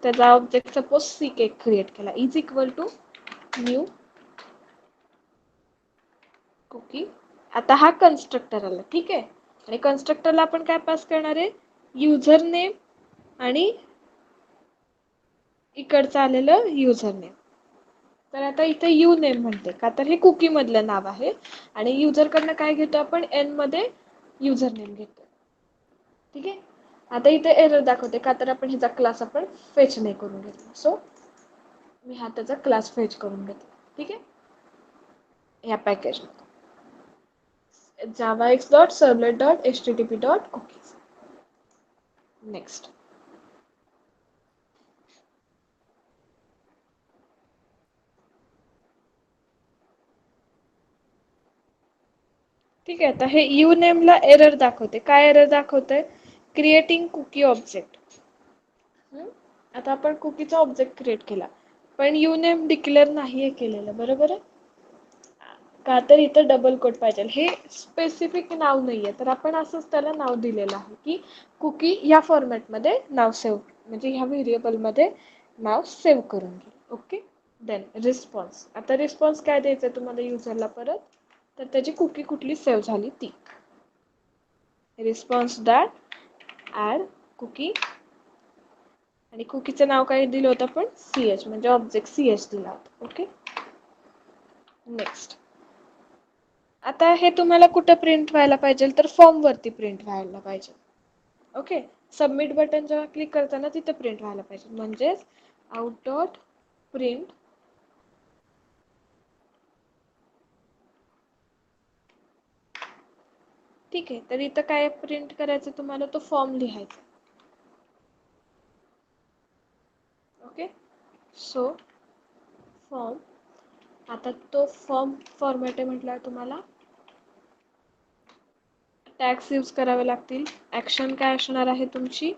त्याचा ऑब्जेक्ट सपोज CK क्रिएट केला is equal to new cookie. आता हा कन्स्ट्रक्टर आला. ठीक आहे. आणि कन्स्ट्रक्टरला आपण काय पास करणार आहे, युजर नेम आणि इकडचं आलेलं युजर नेम. तर आता इथे यू नेम म्हणते का, तर हे कुकी मधलं नाव आहे आणि युजर कडनं काय घेतो आपण, एन मध्ये युजर नेम घेतो. ठीक आहे. आता इथे एरर दाखवते का, तर आपण ह्याचा क्लास आपण फेच नाही करून घेतला. सो मी हा त्याचा क्लास फेच करून घेतला. ठीक आहे, या पॅकेज मध्ये javax.servlet.http.cookies. नेक्स्ट. ठीक आहे. आता हे यू नेमला एरर दाखवते. काय एरर दाखवतंय, क्रिएटिंग कुकी ऑब्जेक्ट. आता आपण कुकीचा ऑब्जेक्ट क्रिएट केला, पण यू नेम डिक्लेअर नाहीये केलेलं, बरोबर आहे का, तर इथं डबल कोट पाहिजे. हे स्पेसिफिक नाव नाहीये, तर आपण असंच त्याला नाव दिलेलं आहे की कुकी या फॉर्मॅटमध्ये नाव सेव्ह, म्हणजे ह्या व्हेरिएबल मध्ये नाव सेव्ह करून घे. ओके. Then response. आता रिस्पॉन्स काय द्यायचं तुम्हाला युजरला परत, तर त्याची कुकी कुठली सेव्ह झाली ती. रिस्पॉन्स डॅट ऍड कुकी, आणि कुकीचं नाव काय दिलं होतं आपण, ch, म्हणजे ऑब्जेक्ट ch दिला होता. ओके. नेक्स्ट. आता हे तुम्हाला कुठं प्रिंट व्हायला पाहिजे, तर फॉर्म वरती प्रिंट व्हायला पाहिजे. ओके. सबमिट बटन जेव्हा क्लिक करताना तिथे प्रिंट व्हायला पाहिजे, म्हणजेच आउट डॉट प्रिंट ठीक आहे. तर इथं काय प्रिंट करायचं तुम्हाला, तो फॉर्म लिहायचा. ओके. So form. आता तो फॉर्म फॉर्मॅट आहे म्हटल्यावर तुम्हाला टॅग्स यूज करावे लागतील. ऍक्शन काय असणार आहे तुमची,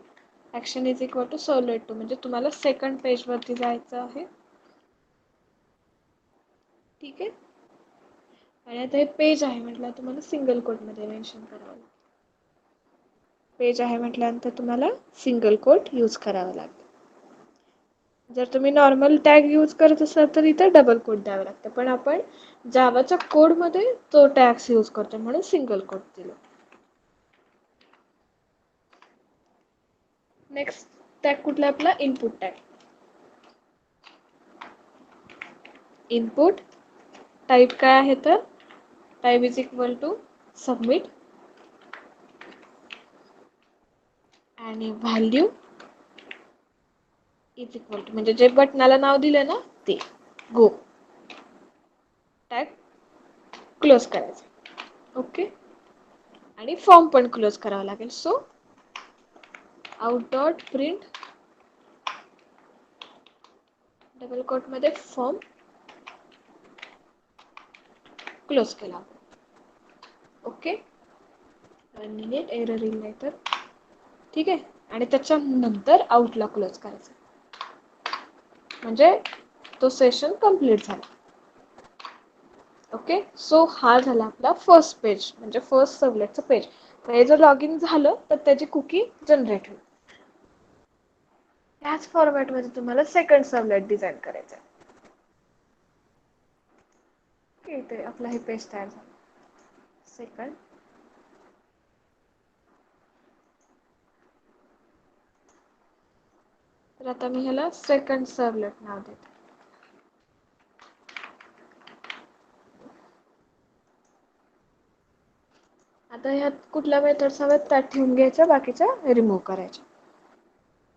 action is equal to servlet 2, म्हणजे तुम्हाला सेकंड पेज वरती जायचं आहे. ठीक आहे. आणि आता हे पेज आहे म्हटलं तुम्हाला सिंगल कोट मध्ये मेन्शन करावं लागेल. पेज आहे म्हटल्यानंतर तुम्हाला सिंगल कोट यूज करावा लागेल. जर तुम्ही नॉर्मल टॅग यूज करत असाल तर इथे डबल कोट द्यावं लागतं, पण आपण जावाच्या कोड मध्ये तो टॅग्स यूज करतो म्हणून सिंगल कोट दिलं. नेक्स्ट टॅग कुठला आपला, इनपुट टॅग. इनपुट टाईप काय आहे, तर type is equal to submit आणि व्हॅल्यू इज इक्वल टू, म्हणजे जे बटनाला नाव दिलं ना ते गो. टॅग क्लोज करायचं. ओके. आणि फॉर्म पण क्लोज करावा लागेल. So out dot print double quote मध्ये फॉर्म क्लोज केला. ओके. 1 मिनिट, एरर येईल नाही तर. ठीक आहे. आणि त्याच्यानंतर आउटला क्लोज करायचं, म्हणजे तो सेशन कंप्लीट झाला. ओके. सो हा झाला आपला फर्स्ट पेज, म्हणजे फर्स्ट सर्वलेटचं पेज. हे जर लॉग इन झालं तर त्याची कुकी जनरेट होईल. ह्याच फॉर्मॅट मध्ये तुम्हाला सेकंड सर्वलेट डिझाइन करायचं आहे. ओके. ते आपला हे पेज तयार झालं. सेकंड. तर आता मी ह्याला सेकंड सर्वलेट नाव देते. आता ह्यात कुठल्या मेथड्स हव्यात त्या ठेवून घ्यायच्या, बाकीच्या रिमूव्ह करायच्या.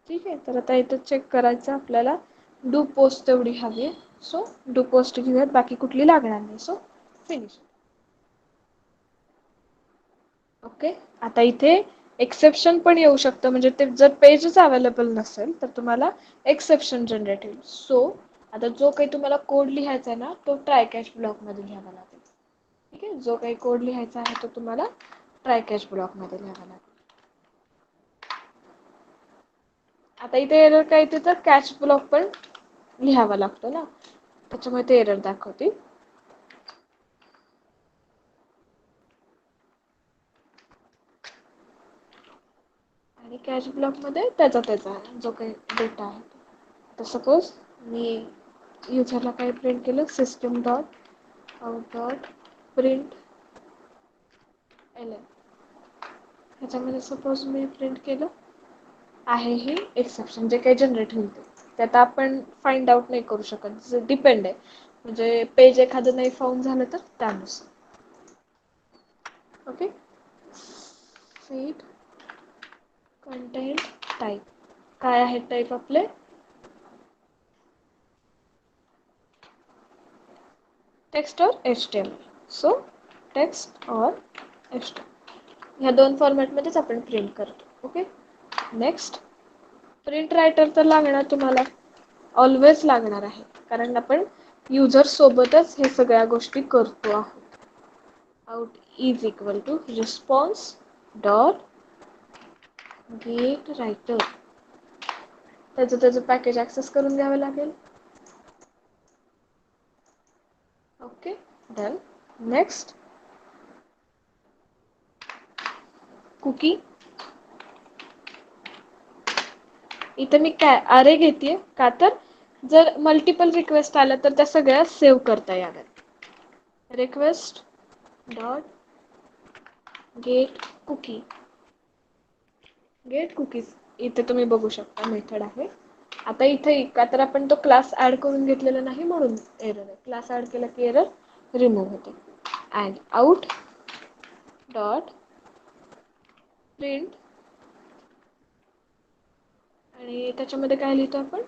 ठीक आहे. तर आता इथं चेक करायचं आपल्याला, डू पोस्ट तेवढी हवी आहे. सो डू पोस्ट घेऊयात, बाकी कुठली लागणार नाही. So finish. ओके. आता इथे एक्सेप्शन पण येऊ शकतं, म्हणजे ते जर पेजच अवेलेबल नसेल तर तुम्हाला एक्सेप्शन जनरेट होईल. सो आता जो काही तुम्हाला कोड लिहायचा आहे ना, तो ट्राय कॅच ब्लॉक मध्ये लिहावा लागेल. ठीक आहे. जो काही कोड लिहायचा आहे तो तुम्हाला ट्राय कॅच ब्लॉक मध्ये लिहावा लागेल. आता इथे एरर काय येते, तर कॅच ब्लॉक पण लिहावा लागतो ना, त्याच्यामुळे ते एरर दाखवतील. आणि कॅच ब्लॉक मध्ये त्याचा जो काही डेटा आहे. तर सपोज मी युजरला काय प्रिंट केलं, system dot out dot print L. ह्याच्यामध्ये सपोज मी प्रिंट केलं आहे ही एक्सेप्शन जे काही जनरेट होईल ते आता आपण फाइंड आउट नाही करू शकत, डिपेंड आहे. म्हणजे पेज एखादं नाही फाउंड झालं तर त्यानुसार. ओके, सीट कंटेंट टाईप काय आहे टाईप आपले टेक्स्ट और HTML. सो टेक्स्ट और HTML ह्या दोन फॉर्मॅटमध्येच आपण प्रिंट करतो. ओके, नेक्स्ट प्रिंट रायटर तर लागणार तुम्हाला, ऑलवेज लागणार आहे, कारण आपण युजर सोबतच हे सगळ्या गोष्टी करतो आहोत. Out is equal to response dot get writer. त्याचं पॅकेज ऍक्सेस करून घ्यावं लागेल. Okay, done. Next cookie. इथं मी काय अरे घेतेय का तर जर मल्टिपल रिक्वेस्ट आल्या तर त्या सगळ्या सेव्ह करता याव्यात. Request dot get cookie. Get cookies इथे तुम्ही बघू शकता मेथड आहे. आता इथे का तर आपण तो क्लास ऍड करून घेतलेला नाही म्हणून एरर आहे. क्लास ऍड केला की एरर रिमूव्ह होते. अँड आउट डॉट प्रिंट आणि त्याच्यामध्ये काय लिहितो आपण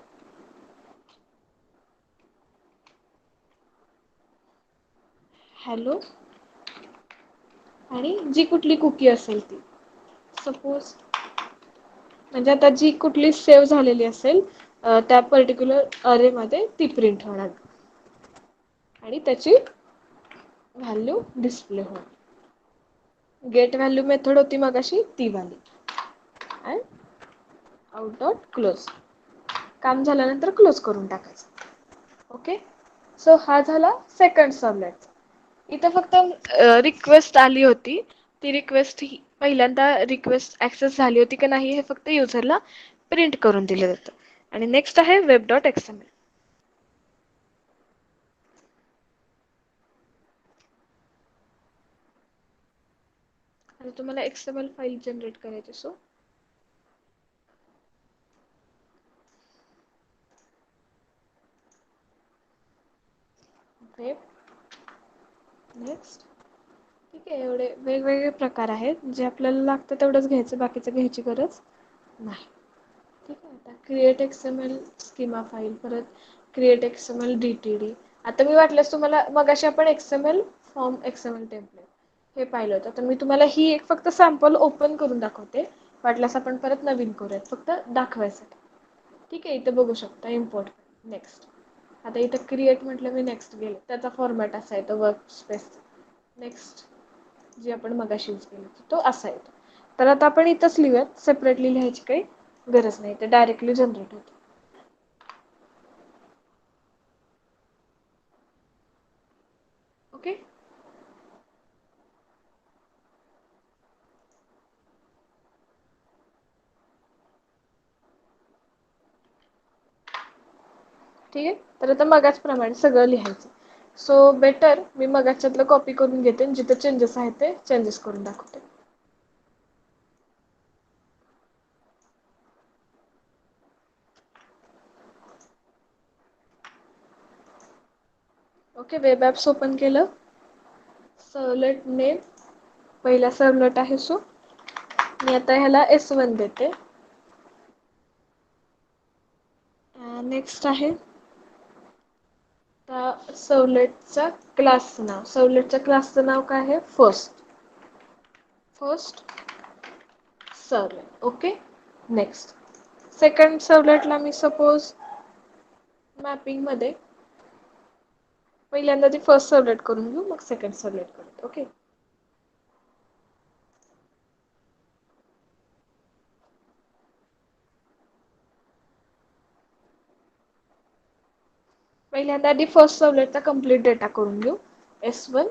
हॅलो आणि जी कुठली कुकी असेल ती सपोज म्हणजे आता जी कुठली सेव्ह झालेली असेल त्या पर्टिक्युलर अरेमध्ये ती प्रिंट होणार आणि त्याची व्हॅल्यू डिस्प्ले होईल. गेट व्हॅल्यू मेथड होती मगाशी ती वाली. And out dot close. काम झाल्यानंतर क्लोज करून टाकायचं. ओके, सो हा झाला सेकंड सबनेट. इथं फक्त रिक्वेस्ट आली होती. ती रिक्वेस्ट ही पहिल्यांदा रिक्वेस्ट ऍक्सेस झाली होती की नाही हे फक्त युजरला प्रिंट करून दिलं जातं. आणि नेक्स्ट आहे वेब डॉट एक्सएमएल. आणि तुम्हाला एक्सएमएल फाईल जनरेट करायची सो वेब नेक्स्ट. ठीक आहे, एवढे वेगवेगळे प्रकार आहेत जे आपल्याला लागतं तेवढंच घ्यायचं, बाकीचं घ्यायची गरज नाही. ठीक आहे, आता क्रिएट एक्सएमएल स्कीमा फाईल, परत क्रिएट एक्सएमएल DTD. आता मी वाटल्यास तुम्हाला मगाशी आपण एक्सएमएल फॉर्म एक्सएमएल टेम्पलेट हे पाहिलं होतं, तर मी तुम्हाला ही एक फक्त सॅम्पल ओपन करून दाखवते. वाटल्यास आपण परत नवीन करूयात फक्त दाखवायसाठी. ठीक आहे, इथे बघू शकता इम्पोर्ट नेक्स्ट. आता इथं क्रिएट म्हटलं मी नेक्स्ट गेले, त्याचा फॉर्मॅट असा आहे तो वर्क स्पेस नेक्स्ट जी आपण मगाशी यूज केली तो असा येतो. तर आता आपण इथंच लिहूयात, सेपरेटली लिहायची काही गरज नाही, ते डायरेक्टली जनरेट होतं. ओके, ठीक आहे. तर आता मगाच प्रमाणे सगळं लिहायचं. सो बेटर मी मगाच्यातलं कॉपी करून घेते आणि जिथे चेंजेस आहेत ते चेंजेस करून दाखवते. ओके, वेब ॲप्स ओपन केलं. सर्वलेट नेम पहिला सर्वलेट आहे सो मी आता ह्याला S1 देते. नेक्स्ट आहे सर्वलेटचा क्लासचं नाव. सर्वलेटच्या क्लासचं नाव काय आहे first servlet. Okay, next second सर्वलेटला मी सपोज मॅपिंग मध्ये पहिल्यांदा ती फर्स्ट सर्वलेट करून घेऊ, मग सेकंड सर्वलेट करू. ओके, पहिल्यांदा आधी फर्स्ट सर्वलेटचा कम्प्लीट डेटा करून घेऊ S1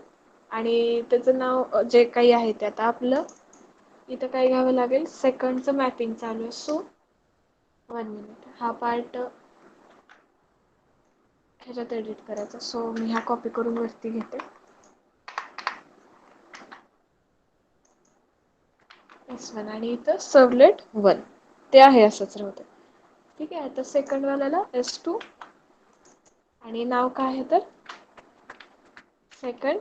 आणि त्याचं नाव जे काही आहे ते आता आपलं इथं काय घ्यावं लागेल. सेकंडचं मॅपिंग चालू आहे सो 1 मिनिट हा पार्ट ह्याच्यात एडिट करायचा. सो मी हा कॉपी करून वरती घेते. S1 आणि इथं सर्वलेट 1 ते आहे असंच राहतं. ठीक आहे. आता सेकंड वाल्याला S2 आणि नाव काय आहे तर सेकंड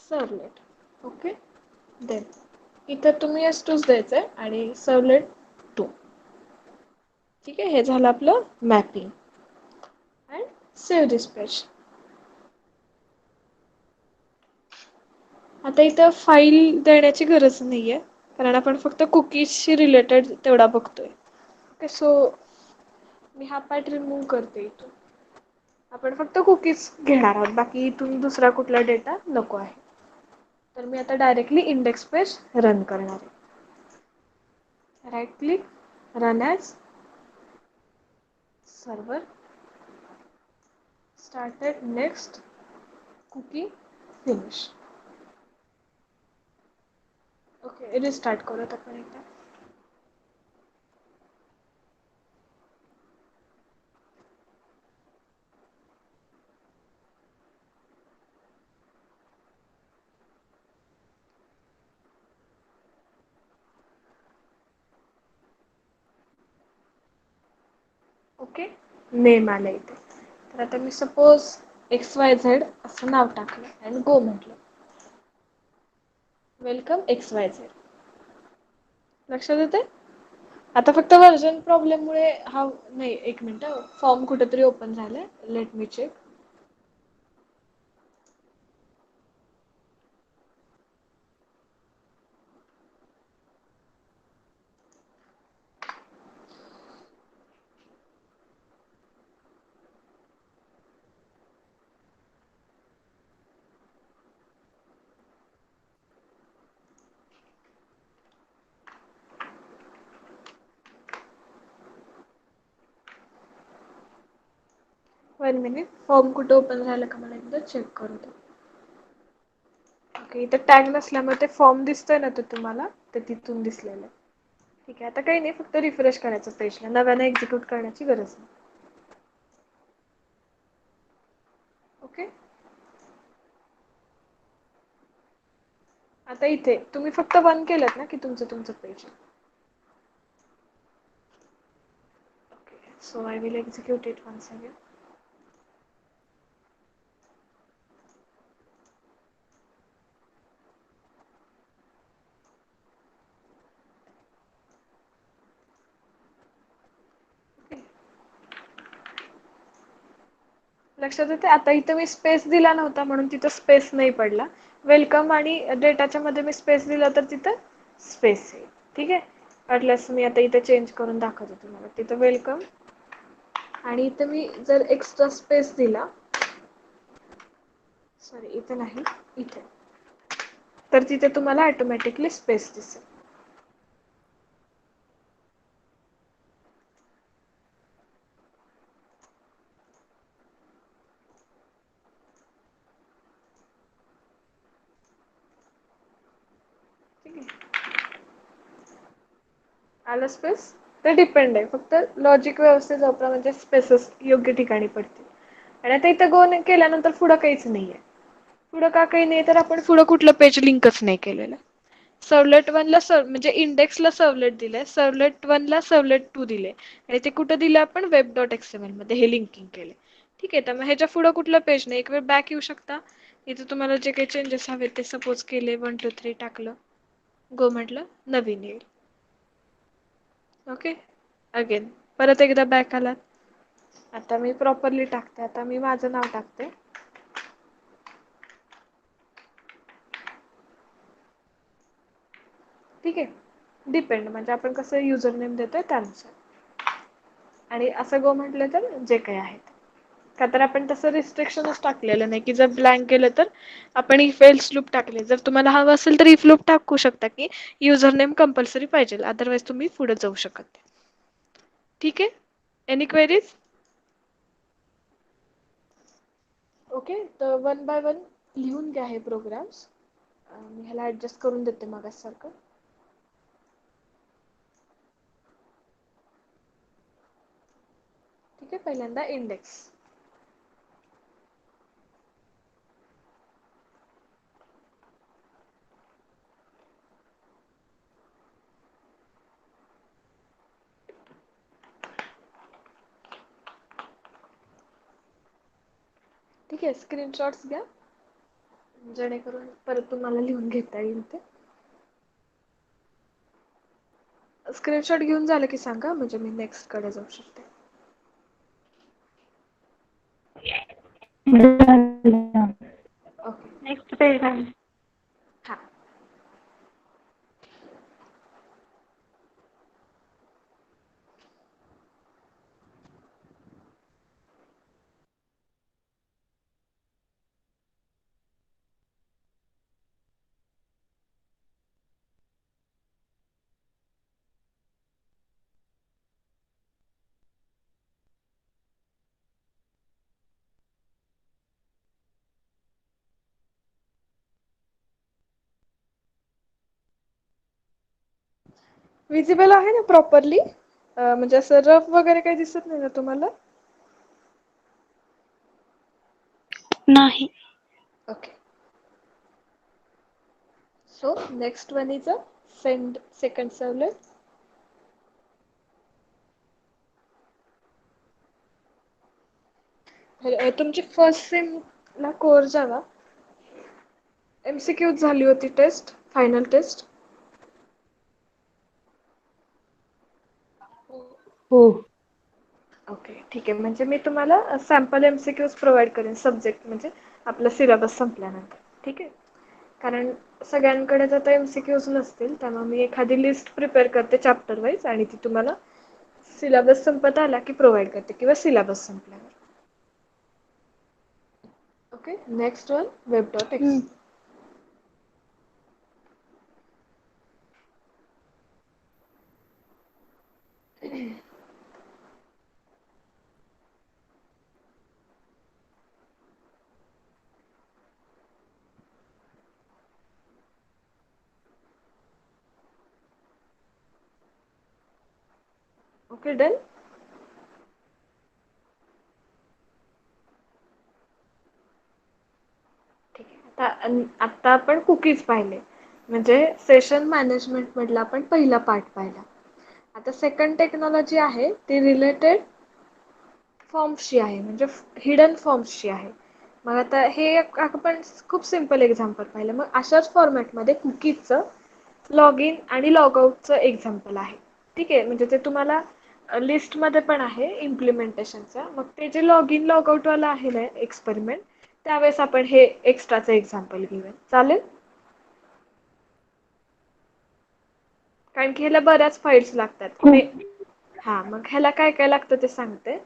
सर्वलेट. ओके. देन इथं तुम्ही S2च द्यायचंय आणि सर्वलेट 2. ठीक आहे. हे झालं आपलं mapping and save this page. आता इथं फाईल देण्याची गरज नाहीये कारण आपण फक्त कुकीजशी रिलेटेड तेवढा बघतोय. ओके. सो मी हा पार्ट रिमूव्ह करते इथून. आपण फक्त कुकीज घेणार आहोत. बाकी इथून दुसरा कुठला डेटा नको आहे. तर मी आता डायरेक्टली इंडेक्स पेज रन करणार आहे. Right click, run as, server, started, next, cookie, finish. Okay. Restart करूयात आपण एकदा. ओके. नेम आलं इथे. तर आता मी सपोज XYZ असं नाव टाकलं आणि गो म्हटलं. Welcome XYZ. लक्षात येते? आता फक्त व्हर्जन प्रॉब्लेममुळे हा नाही, एक मिनिट, फॉर्म कुठेतरी ओपन झालाय. Let me check. One minute. Form कुठे ओपन झाला का मला एकदा चेक करू दे. ओके. इथं टॅग नसल्यामुळे ते फॉर्म दिसतोय ना, तो तुम्हाला ते तिथून दिसलेलं आहे. ठीक आहे. आता काही नाही, फक्त रिफ्रेश करायचं पेजला. नव्याने एक्झिक्यूट करण्याची गरज नाही. ओके. आता इथे तुम्ही फक्त वन केलं ना की तुमचं page. Okay. So I will execute it once again. लक्षात येते? आता इथं मी स्पेस दिला नव्हता म्हणून तिथं स्पेस नाही पडला. वेलकम आणि डेटाच्या मध्ये मी स्पेस दिला तर तिथं स्पेस आहे. ठीक आहे. वाटल्यास मी आता इथे चेंज करून दाखवते तुम्हाला. तिथं वेलकम आणि इथं मी जर एक्स्ट्रा स्पेस दिला, सॉरी इथे नाही, इथे, तर तिथे तुम्हाला ऑटोमॅटिकली स्पेस दिसेल. ठीक आहे. आलं स्पेस? ते डिपेंड आहे. फक्त लॉजिक व्यवस्थित वापरा म्हणजे स्पेसेस योग्य ठिकाणी पडतील. आणि आता इथं गो केल्यानंतर पुढं काहीच नाहीये. पुढं का काही नाही तर आपण पुढं कुठलं पेज लिंकच नाही केलेलं. सर्वलेट 1 ला म्हणजे इंडेक्सला सर्वलेट दिलंय, सर्वलेट 1 ला सर्वलेट 2 दिले आणि ते कुठं दिलं आपण web.xml मध्ये हे लिंकिंग केले. ठीक आहे. तर मग ह्याच्या पुढं कुठलं पेज नाही. एक वेळ बॅक येऊ शकता. इथे तुम्हाला जे काही चेंजेस हवेत ते सपोज केले, 1 2 3 टाकलं, गो म्हटलं, नवीन येईल. ओके. अगेन परत एकदा बॅक आलात. आता मी प्रॉपरली टाकते. आता मी माझं नाव टाकते. ठीक आहे. डिपेंड म्हणजे आपण कसं युजर नेम देतोय त्यानुसार. आणि असं गो म्हटलं तर जे काही आहे ते. का तर आपण तसं रिस्ट्रिक्शनच टाकलेलं नाही की जर ब्लँक केलं तर आपण इफ एल्स लूप टाकले. जर तुम्हाला हवं असेल तर इफ लूप टाकू शकता की युजर नेम कंपल्सरी पाहिजे. अदरवाईज तुम्ही पुढे जाऊ शकत नाही. ठीक आहे. Any queries? ओके. तर वन बाय वन लिहून घ्या हे प्रोग्राम्स. मी ह्याला ऍडजस्ट करून देते मगासारखं. ठीक आहे. पहिल्यांदा इंडेक्स. ठीक आहे, स्क्रीनशॉट्स घ्या जेणेकरून परत तुम्हाला लिहून घेता येईल ते. स्क्रीनशॉट घेऊन झालं की सांगा, म्हणजे मी नेक्स्ट कडे जाऊ शकते. झालं. ओके. नेक्स्ट पेज आहे. हा. विजिबल आहे ना प्रॉपरली? म्हणजे असं रफ वगैरे काही दिसत नाही ना तुम्हाला? नाही. Okay. So next one is a second servlet. तुमची फर्स्ट सेम ला कोर जावा. MCQ झाली होती टेस्ट, फायनल टेस्ट. हो. ओके, ठीक आहे. म्हणजे मी तुम्हाला सॅम्पल MCQs प्रोव्हाइड करेन सब्जेक्ट, म्हणजे आपला सिलेबस संपल्यानंतर. ठीक आहे. कारण सगळ्यांकडेच आता MCQs नसतील, त्यामुळे मी एखादी लिस्ट प्रिपेअर करते चॅप्टर वाईज आणि ती तुम्हाला सिलेबस संपत आला की प्रोव्हाइड करते, किंवा सिलेबस संपल्यावर. Okay. Next one web.x. Okay, done. ठीक आहे. आता आपण कुकीज पाहिले, म्हणजे सेशन मॅनेजमेंट मधला आपण पहिला पार्ट पाहिला. आता सेकंड टेक्नॉलॉजी आहे ती रिलेटेड फॉर्म्सची आहे, म्हणजे हिडन फॉर्म्सची आहे. मग आता हे आपण खूप सिम्पल एक्झाम्पल पाहिलं. मग अशाच फॉर्मॅटमध्ये कुकीजचं लॉग इन आणि लॉग आउटचं एक्झाम्पल आहे. ठीक आहे, म्हणजे ते तुम्हाला लिस्टमध्ये पण आहे इम्प्लिमेंटेशनचा. मग ते जे लॉग इन लॉग आउटवाला आहे ना एक्सपेरिमेंट, त्यावेळेस आपण हे एक्स्ट्राचं एक्झाम्पल घेऊया. चालेल? कारण की ह्याला बऱ्याच फाईल्स लागतात. हा, मग ह्याला काय काय लागतं ते सांगते.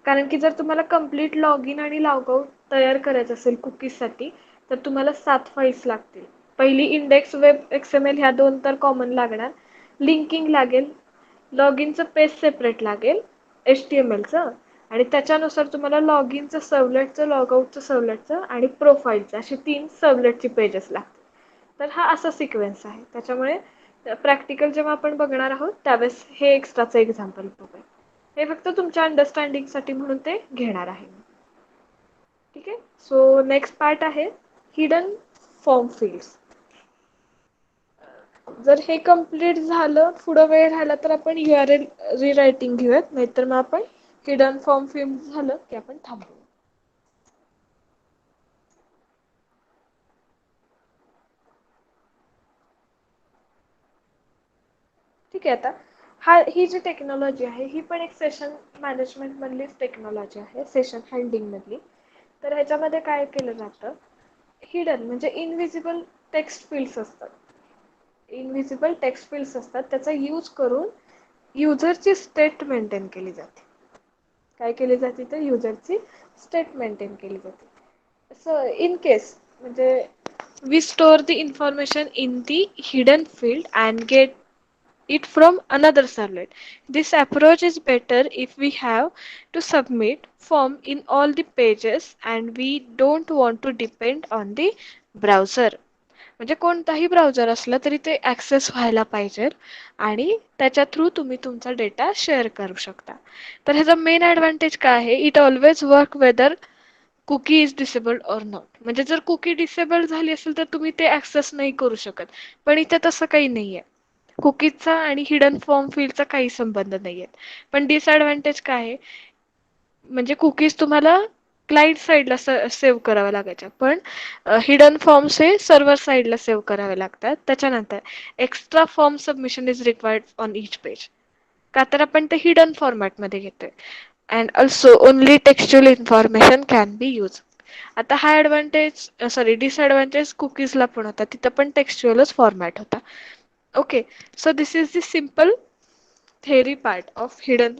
कारण की जर तुम्हाला कम्प्लीट लॉग इन आणि लॉग आउट तयार करायचं असेल कुकीजसाठी, तर तुम्हाला 7 फाईल्स लागतील. पहिली इंडेक्स वेब XML, ह्या 2 तर कॉमन लागणार. लिंकिंग लागेल, लॉग इनचं पेज सेपरेट लागेल HTMLचं, आणि त्याच्यानुसार तुम्हाला लॉग इनचं सर्व्हलेटचं, लॉग आउटचं सर्व्हलेटचं आणि प्रोफाईलचं, अशी 3 सर्व्हलेटची पेजेस लागतील. तर हा असा सिक्वेन्स आहे. त्याच्यामुळे प्रॅक्टिकल जेव्हा आपण बघणार आहोत त्यावेळेस हे एक्स्ट्राचं एक्झाम्पल बघूया. हे फक्त तुमच्या अंडरस्टँडिंगसाठी म्हणून ते घेणार आहे. ठीक आहे. सो नेक्स्ट पार्ट आहे हिडन फॉर्म फील्ड्स. जर हे कम्प्लीट झालं, पुढं वेळ राहिला तर आपण URL रिरायटिंग घेऊयात, नाहीतर मग आपण हिडन फॉर्म फील्ड झालं की आपण थांबू. ठीक आहे. आता ही जी टेक्नॉलॉजी आहे ही पण एक सेशन मॅनेजमेंट मधलीच टेक्नॉलॉजी आहे, सेशन हँडलिंग मधली. तर ह्याच्यामध्ये काय केलं जातं, हिडन म्हणजे इनव्हिजिबल टेक्स्ट फील्ड्स असतात. इनव्हिजिबल टेक्स्ट फील्ड्स असतात, त्याचा यूज करून युजरची स्टेट मेंटेन केली जाते. काय केली जाते तर युजरची स्टेट मेंटेन केली जाते. सो इन केस, म्हणजे we store the information in the hidden field and get it from another servlet. This approach is better if we have to submit form in all the pages and we don't want to depend on the browser. म्हणजे कोणताही browser असला तरी ते access व्हायला पाहिजे आणि त्याच्या through तुम्ही तुमचा डेटा शेअर करू शकता. तर ह्याचा मेन ॲडव्हान्टेज काय आहे, it always work whether cookie is disabled or not. म्हणजे जर कुकी डिसेबल झाली असेल तर तुम्ही ते ॲक्सेस नाही करू शकत. पण इथे तसं काही नाहीये. कुकीजचा आणि हिडन फॉर्म फील्डचा काही संबंध नाहीये. पण डिसएडव्हान्टेज काय आहे, म्हणजे कुकीज तुम्हाला क्लायंट साईडला सेव्ह कराव्या लागायच्या, पण हिडन फॉर्म्स हे सर्व्हर साईडला सेव्ह करावे लागतात. त्याच्यानंतर extra form submission is required on each page, का तर आपण ते हिडन फॉर्मॅटमध्ये घेतोय. And also only textual information can B use. आता हा ॲडव्हान्टेज डिसॲडव्हान्टेज कुकीजला पण होता, तिथं पण टेक्स्च्युअलच फॉर्मॅट होता. Okay, so this is the simple theory part of hidden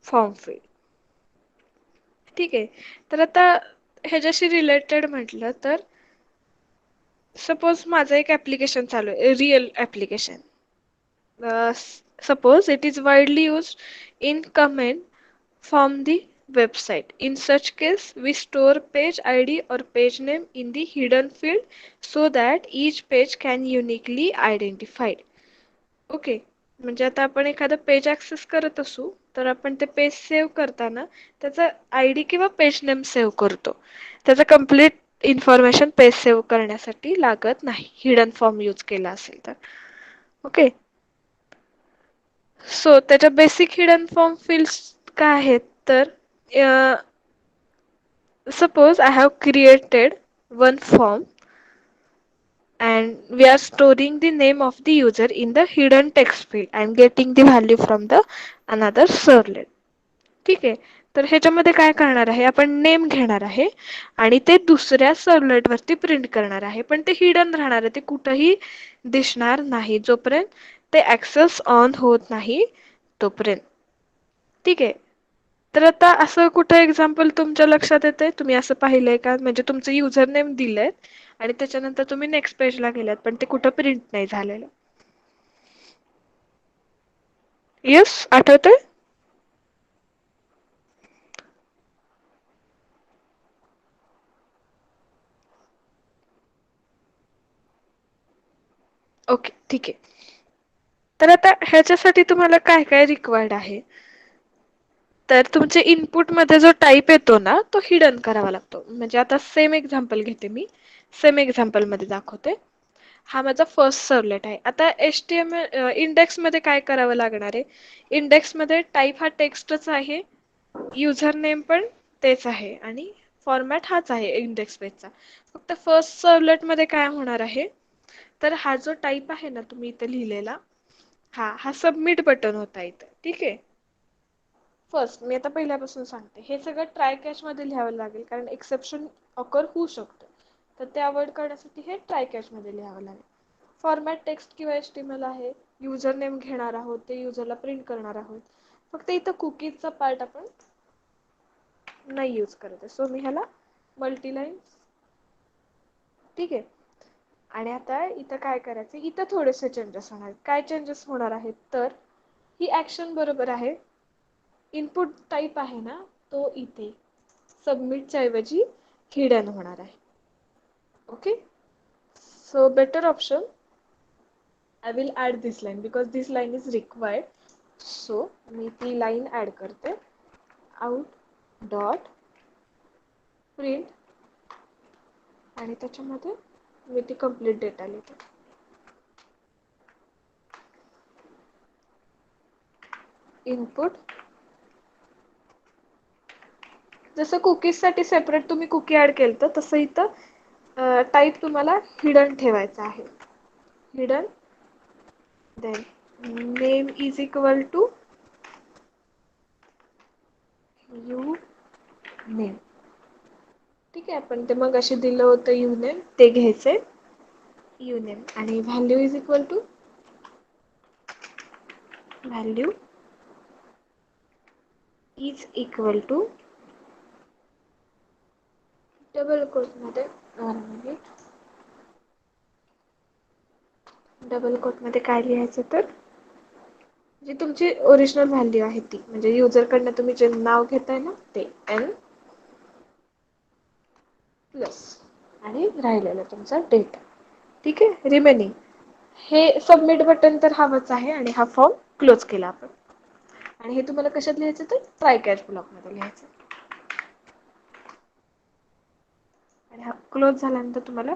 form field. ठीक आहे, तर आता ह्याच्याशी रिलेटेड म्हटलं तर सपोज माझं एक ॲप्लिकेशन चालू आहे, real application. Suppose it is widely used in command from the website. In such case, we store page ID or page name in the hidden field so that each page can uniquely identified. Okay, म्हणजे आता आपण एखादं page access करत असू, तर आपण ते page save करताना त्याचा ID किंवा पेज नेम सेव्ह करतो. त्याचं कंप्लीट इन्फॉर्मेशन पेज सेव्ह करण्यासाठी लागत नाही, हिडन फॉर्म यूज केला असेल तर. ओके, सो त्याच्या बेसिक हिडन फॉर्म फील्ड्स काय आहेत तर suppose I have created one form and we are storing the name of the user in the hidden text field and getting the value from the another servlet. ठीक आहे, तर ह्याच्यामध्ये काय करणार आहे, आपण नेम घेणार आहे आणि ते दुसऱ्या सर्व्हलेट वरती प्रिंट करणार आहे, पण ते हिडन राहणार आहे, ते कुठेही दिसणार नाही जोपर्यंत ते ऍक्सेस ऑन होत नाही तोपर्यंत. ठीक आहे, तर आता असं कुठं एक्झाम्पल तुमच्या लक्षात येतंय, तुम्ही असं पाहिलंय का, म्हणजे तुमचं युजर नेम दिलंय आणि त्याच्यानंतर तुम्ही नेक्स्ट पेजला गेलात पण ते कुठं प्रिंट नाही झालेलं. येस, आठवतंय? ओके, ठीक आहे. तर आता ह्याच्यासाठी तुम्हाला काय काय रिक्वायर्ड आहे, तर तुमच्या इनपुटमध्ये जो टाईप येतो ना तो हिडन करावा लागतो. म्हणजे आता सेम एक्झाम्पल घेते मी, सेम एक्झाम्पलमध्ये दाखवते. हा माझा फर्स्ट सर्व्हलेट आहे. आता HTML इंडेक्समध्ये काय करावं लागणार आहे, इंडेक्समध्ये टाईप हा टेक्स्टच आहे, युजर नेम पण तेच आहे आणि फॉर्मॅट हाच आहे इंडेक्स पेजचा. फक्त फर्स्ट सर्व्हलेटमध्ये काय होणार आहे, तर हा जो टाईप आहे ना तुम्ही इथे लिहिलेला, हा सबमिट बटन होता इथं. ठीक आहे, फर्स्ट मी आता पहिल्यापासून सांगते, हे सगळं ट्राय कॅच मध्ये लिहावं लागेल कारण एक्सेप्शन ऑकर होऊ शकतो, तर ते अवॉइड करण्यासाठी हे ट्राय कॅच मध्ये लिहावं लागेल. फॉर्मॅट टेक्स्ट किंवा HTML आहे, युजर नेम घेणार आहोत, ते युजरला प्रिंट करणार आहोत. फक्त इथं कुकीजचा पार्ट आपण नाही यूज करत आहे, सो मी ह्याला मल्टीलाईन. ठीक आहे, आणि आता इथं काय करायचं, इथं थोडेसे चेंजेस होणार. काय चेंजेस होणार आहेत तर ही ऍक्शन बरोबर आहे, इनपुट टाईप आहे ना तो इथे सबमिटच्या ऐवजी हिडन होणार आहे. Okay, so better option, I will add this line because this line is required. So मी ती लाईन ऍड करते, out डॉट प्रिंट, आणि त्याच्यामध्ये मी ती कंप्लीट डेटा लिहिते. इनपुट, जसं कुकीजसाठी सेपरेट तुम्ही कुकी ऍड केलं तर तसं इथं टाईप तुम्हाला हिडन ठेवायचा आहे. Hidden, then name is equal to U name. ठीक आहे, आपण ते मग असे दिलं होतं यू नेम, ते घ्यायचे यू नेम, आणि value is equal to value is equal to double कोटमध्ये, डबल कोटमध्ये काय लिहायचं तर जी तुमची ओरिजिनल व्हॅल्यू आहे ती, म्हणजे युजरकडनं तुम्ही जे नाव घेताय ना ते एन प्लस आणि राहिलेला तुमचा डेटा. ठीक आहे, रिमेनिंग हे सबमिट बटन तर हवंच आहे आणि हा फॉर्म क्लोज केला आपण. आणि हे तुम्हाला कशात लिहायचं तर ट्राय कॅच ब्लॉकमध्ये लिहायचं. आणि हा क्लोज झाल्यानंतर तुम्हाला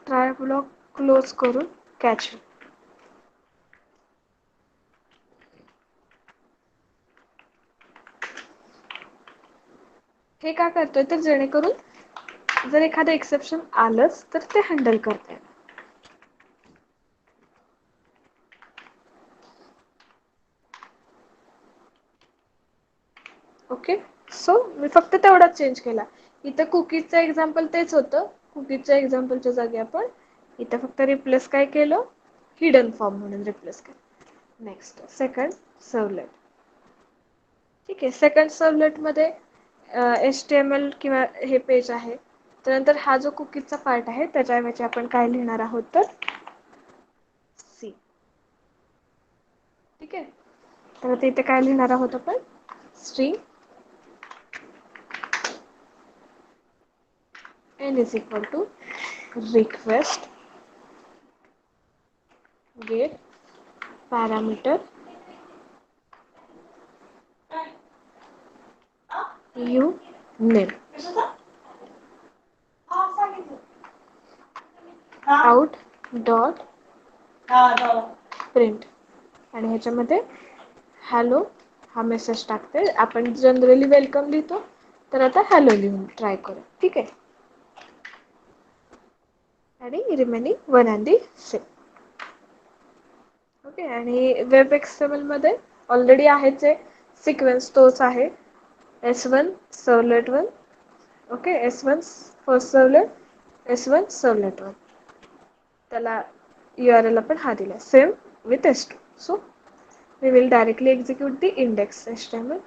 ट्राय ब्लॉक क्लोज करून कॅच, हे का करतोय तर जेणेकरून जर एखादं एक्सेप्शन आलंच तर ते हँडल करता येईल. ओके, सो मी फक्त तेवढाच चेंज केला. इथं कुकीजचं एक्झाम्पल तेच होतं. कुकीजच्या एक्झाम्पलच्या जागी आपण इथं फक्त रिप्लेस काय केलं, हिडन फॉर्म म्हणून रिप्लेस केलं. Next second servlet. ठीक आहे, सेकंड सर्वलेट मध्ये HTML किंवा हे पेज आहे. त्यानंतर हा जो कुकीजचा पार्ट आहे त्याच्याऐवजी आपण काय लिहिणार आहोत तर सी. ठीक आहे, तर आता इथे काय लिहिणार आहोत आपण, string n is equal to request get parameter u name out dot print आणि ह्याच्यामध्ये हॅलो हा मेसेज टाकते. आपण जनरली वेलकम लिहितो, तर आता हॅलो लिहून ट्राय करू. ठीक आहे, आणि remaining one and the same. Okay, आणि वेब एक्सएमएल मध्ये ऑलरेडी आहेच आहे सिक्वेन्स, तोच आहे S1 servlet 1. Okay, S1 first servlet, S1 servlet 1. त्याला URL आपण हा दिला same with S2. So we will directly execute the index HTML,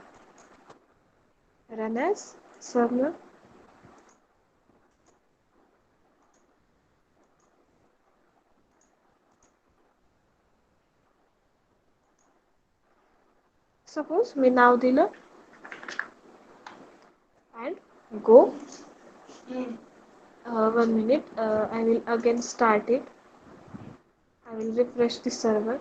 run as server. Suppose मी नाव दिलं and go. 1 minute, I will again start it. I will refresh the server.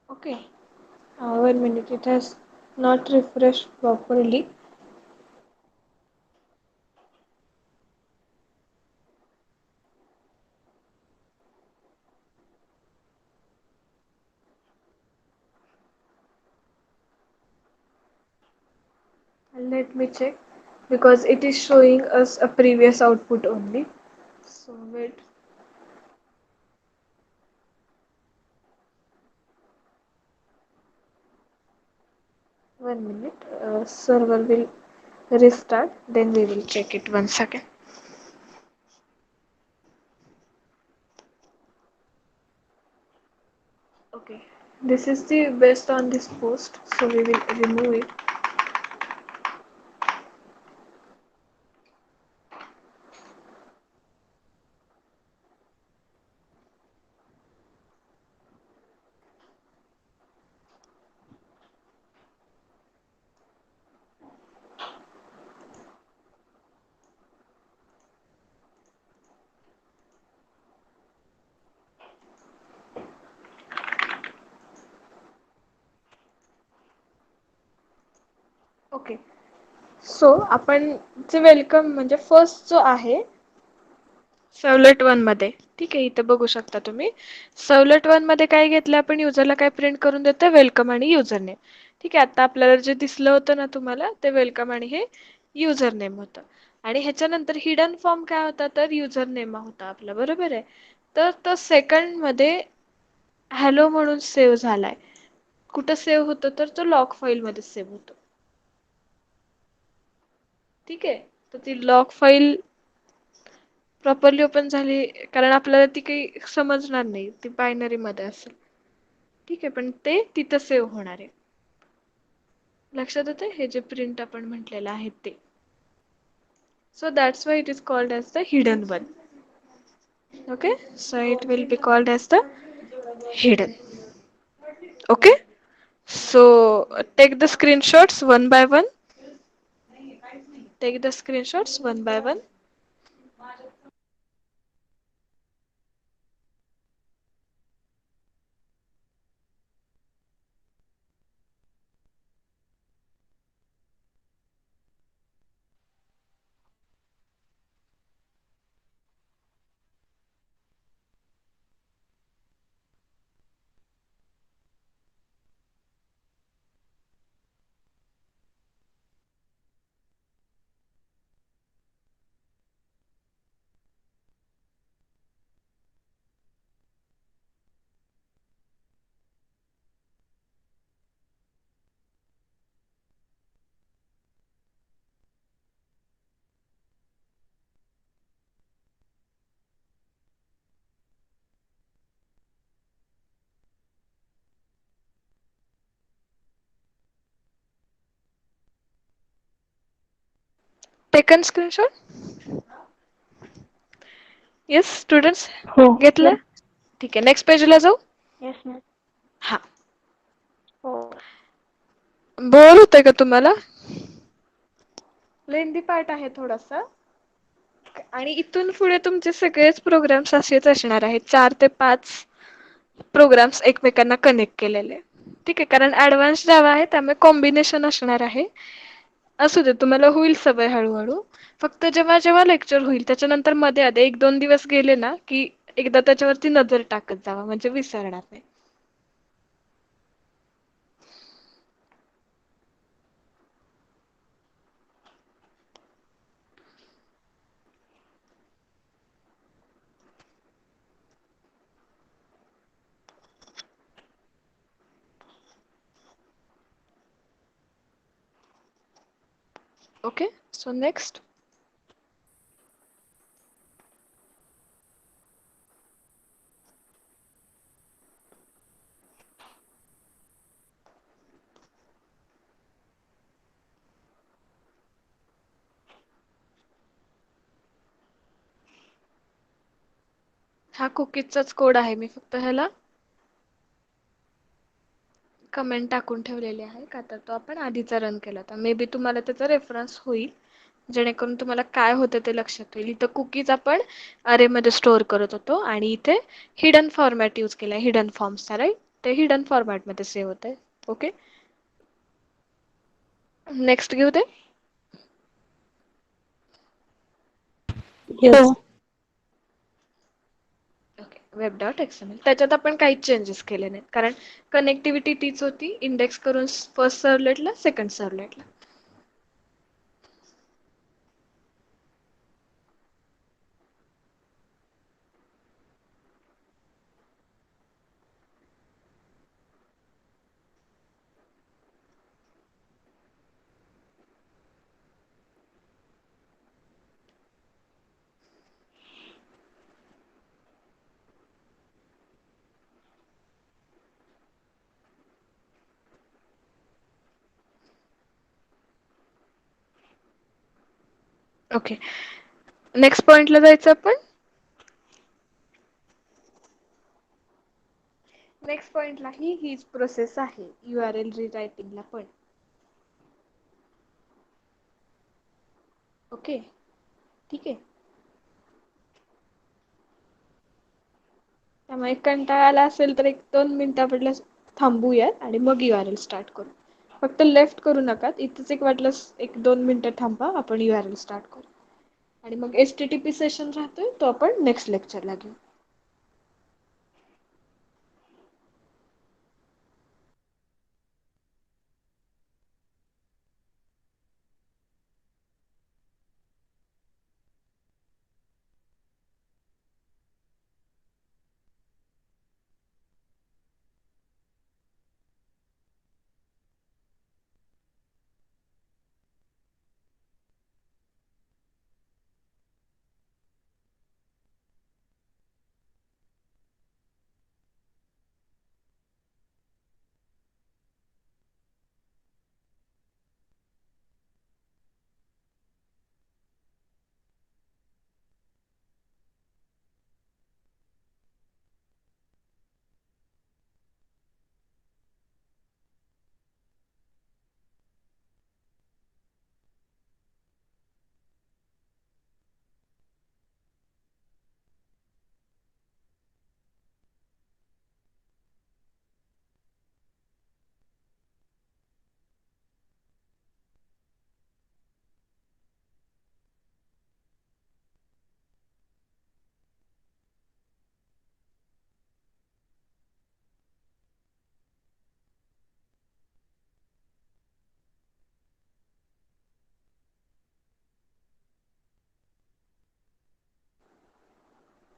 Okay, 1 minute, it has not refreshed properly. Let me check because it is showing us a previous output only. So wait. One minute, server will restart, then we will check it. 1 second. Okay, this is the based on this post, so we will remove it. Okay, so आपण जे welcome म्हणजे first जो आहे servlet 1 मध्ये, ठीक आहे, इथे बघू शकता तुम्ही सर्वलेट 1 मध्ये काय घेतलं आपण, युजरला काय प्रिंट करून देतं, वेलकम आणि युजर नेम. ठीक आहे, आता आपल्याला जे दिसलं होतं ना तुम्हाला, ते वेलकम आणि हे युजर नेम होतं. आणि ह्याच्यानंतर हिडन फॉर्म काय होता तर युजर नेम होता आपला, बरोबर आहे. तर तो सेकंड मध्ये हॅलो म्हणून सेव्ह झालाय. कुठं सेव्ह होतो तर तो लॉग फाईल मध्ये सेव्ह होतो. ठीक आहे, तर ती लॉग फाईल प्रॉपरली ओपन झाली कारण आपल्याला ती काही समजणार नाही, ती बायनरी मध्ये असेल. ठीक आहे, पण ते तिथं सेव्ह होणार आहे. लक्षात येते हे जे प्रिंट आपण म्हटलेलं आहे ते. So that's why it is called as the hidden one. Okay, so it will be called as the hidden. Okay, so take the screenshots one by one. Take the screenshots one by one. Taken screenshot? Yes students हो. घेतलं? ठीक आहे, next पेजला जाऊ. Yes ma'am. हा. हो. Bore होतंय का तुम्हाला? लेंदी पार्ट आहे थोडासा. आणि इथून पुढे तुमचे सगळेच प्रोग्राम्स असेच असणार आहेत, 4 ते 5 प्रोग्राम्स एकमेकांना कनेक्ट केलेले. ठीक आहे, कारण ऍडव्हान्स जावा आहे त्यामुळे कॉम्बिनेशन असणार आहे. असू दे, तुम्हाला होईल सवय हळूहळू. फक्त जेव्हा जेव्हा लेक्चर होईल त्याच्यानंतर मध्ये आधे 1-2 दिवस गेले ना की एकदा त्याच्यावरती नजर टाकत जावा, म्हणजे विसरणार नाही. Okay, so next. हा कुकीजचाच कोड आहे, मी फक्त ह्याला कमेंट टाकून ठेवलेली आहे का तर तो आपण आधीचा रन केला होता. मे बी तुम्हाला त्याचा रेफरन्स होईल, जेणेकरून तुम्हाला काय होतं ते लक्षात येईल. इथं कुकीज आपण अरे मध्ये स्टोअर करत होतो आणि इथे हिडन फॉर्मॅट यूज केलाय, हिडन फॉर्म्सचा, राईट? ते हिडन फॉर्मॅटमध्ये सेव्ह होतंय. ओके, नेक्स्ट घेऊ दे. हो. Okay, web.xml. त्याच्यात आपण काहीच चेंजेस केले नाहीत, कारण कनेक्टिव्हिटी तीच होती, इंडेक्स करून फर्स्ट सर्व्हलेटला, सेकंड सर्व्हलेटला. ओके, नेक्स्ट पॉइंटला जायचं आपण. नेक्स्ट पॉइंटला हीच प्रोसेस आहे, URL रिरायटिंगला पण. ओके, ठीक आहे. त्यामुळे कंटाळा आला असेल तर 1-2 मिनिटं आपण थांबूयात आणि मग URL स्टार्ट करू. फक्त लेफ्ट करू नका, इथंच एक वाटलंस 1-2 मिनिटं थांबा, आपण URL स्टार्ट करू. आणि मग HTTP सेशन राहतोय तो आपण नेक्स्ट लेक्चरला घेऊ.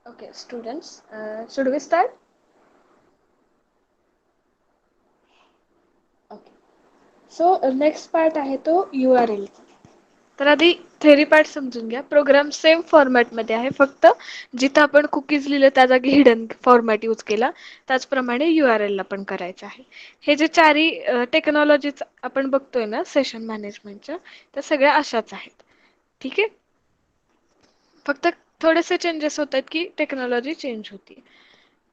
Okay, students, should we start? Okay. So next part आहे तो URL. तर आधी थेरी पार्ट समजून घ्या. प्रोग्राम सेम फॉर्मॅटमध्ये आहे, फक्त जिथं आपण कुकीज लिहिलं त्या जागी हिडन फॉर्मॅट यूज केला, त्याचप्रमाणे URL ला पण करायचं आहे. हे जे चारही टेक्नॉलॉजीज आपण बघतोय ना सेशन मॅनेजमेंटच्या, त्या सगळ्या अशाच आहेत. ठीक आहे. फक्त थोडेसे चेंजेस होत आहेत की टेक्नॉलॉजी चेंज होती.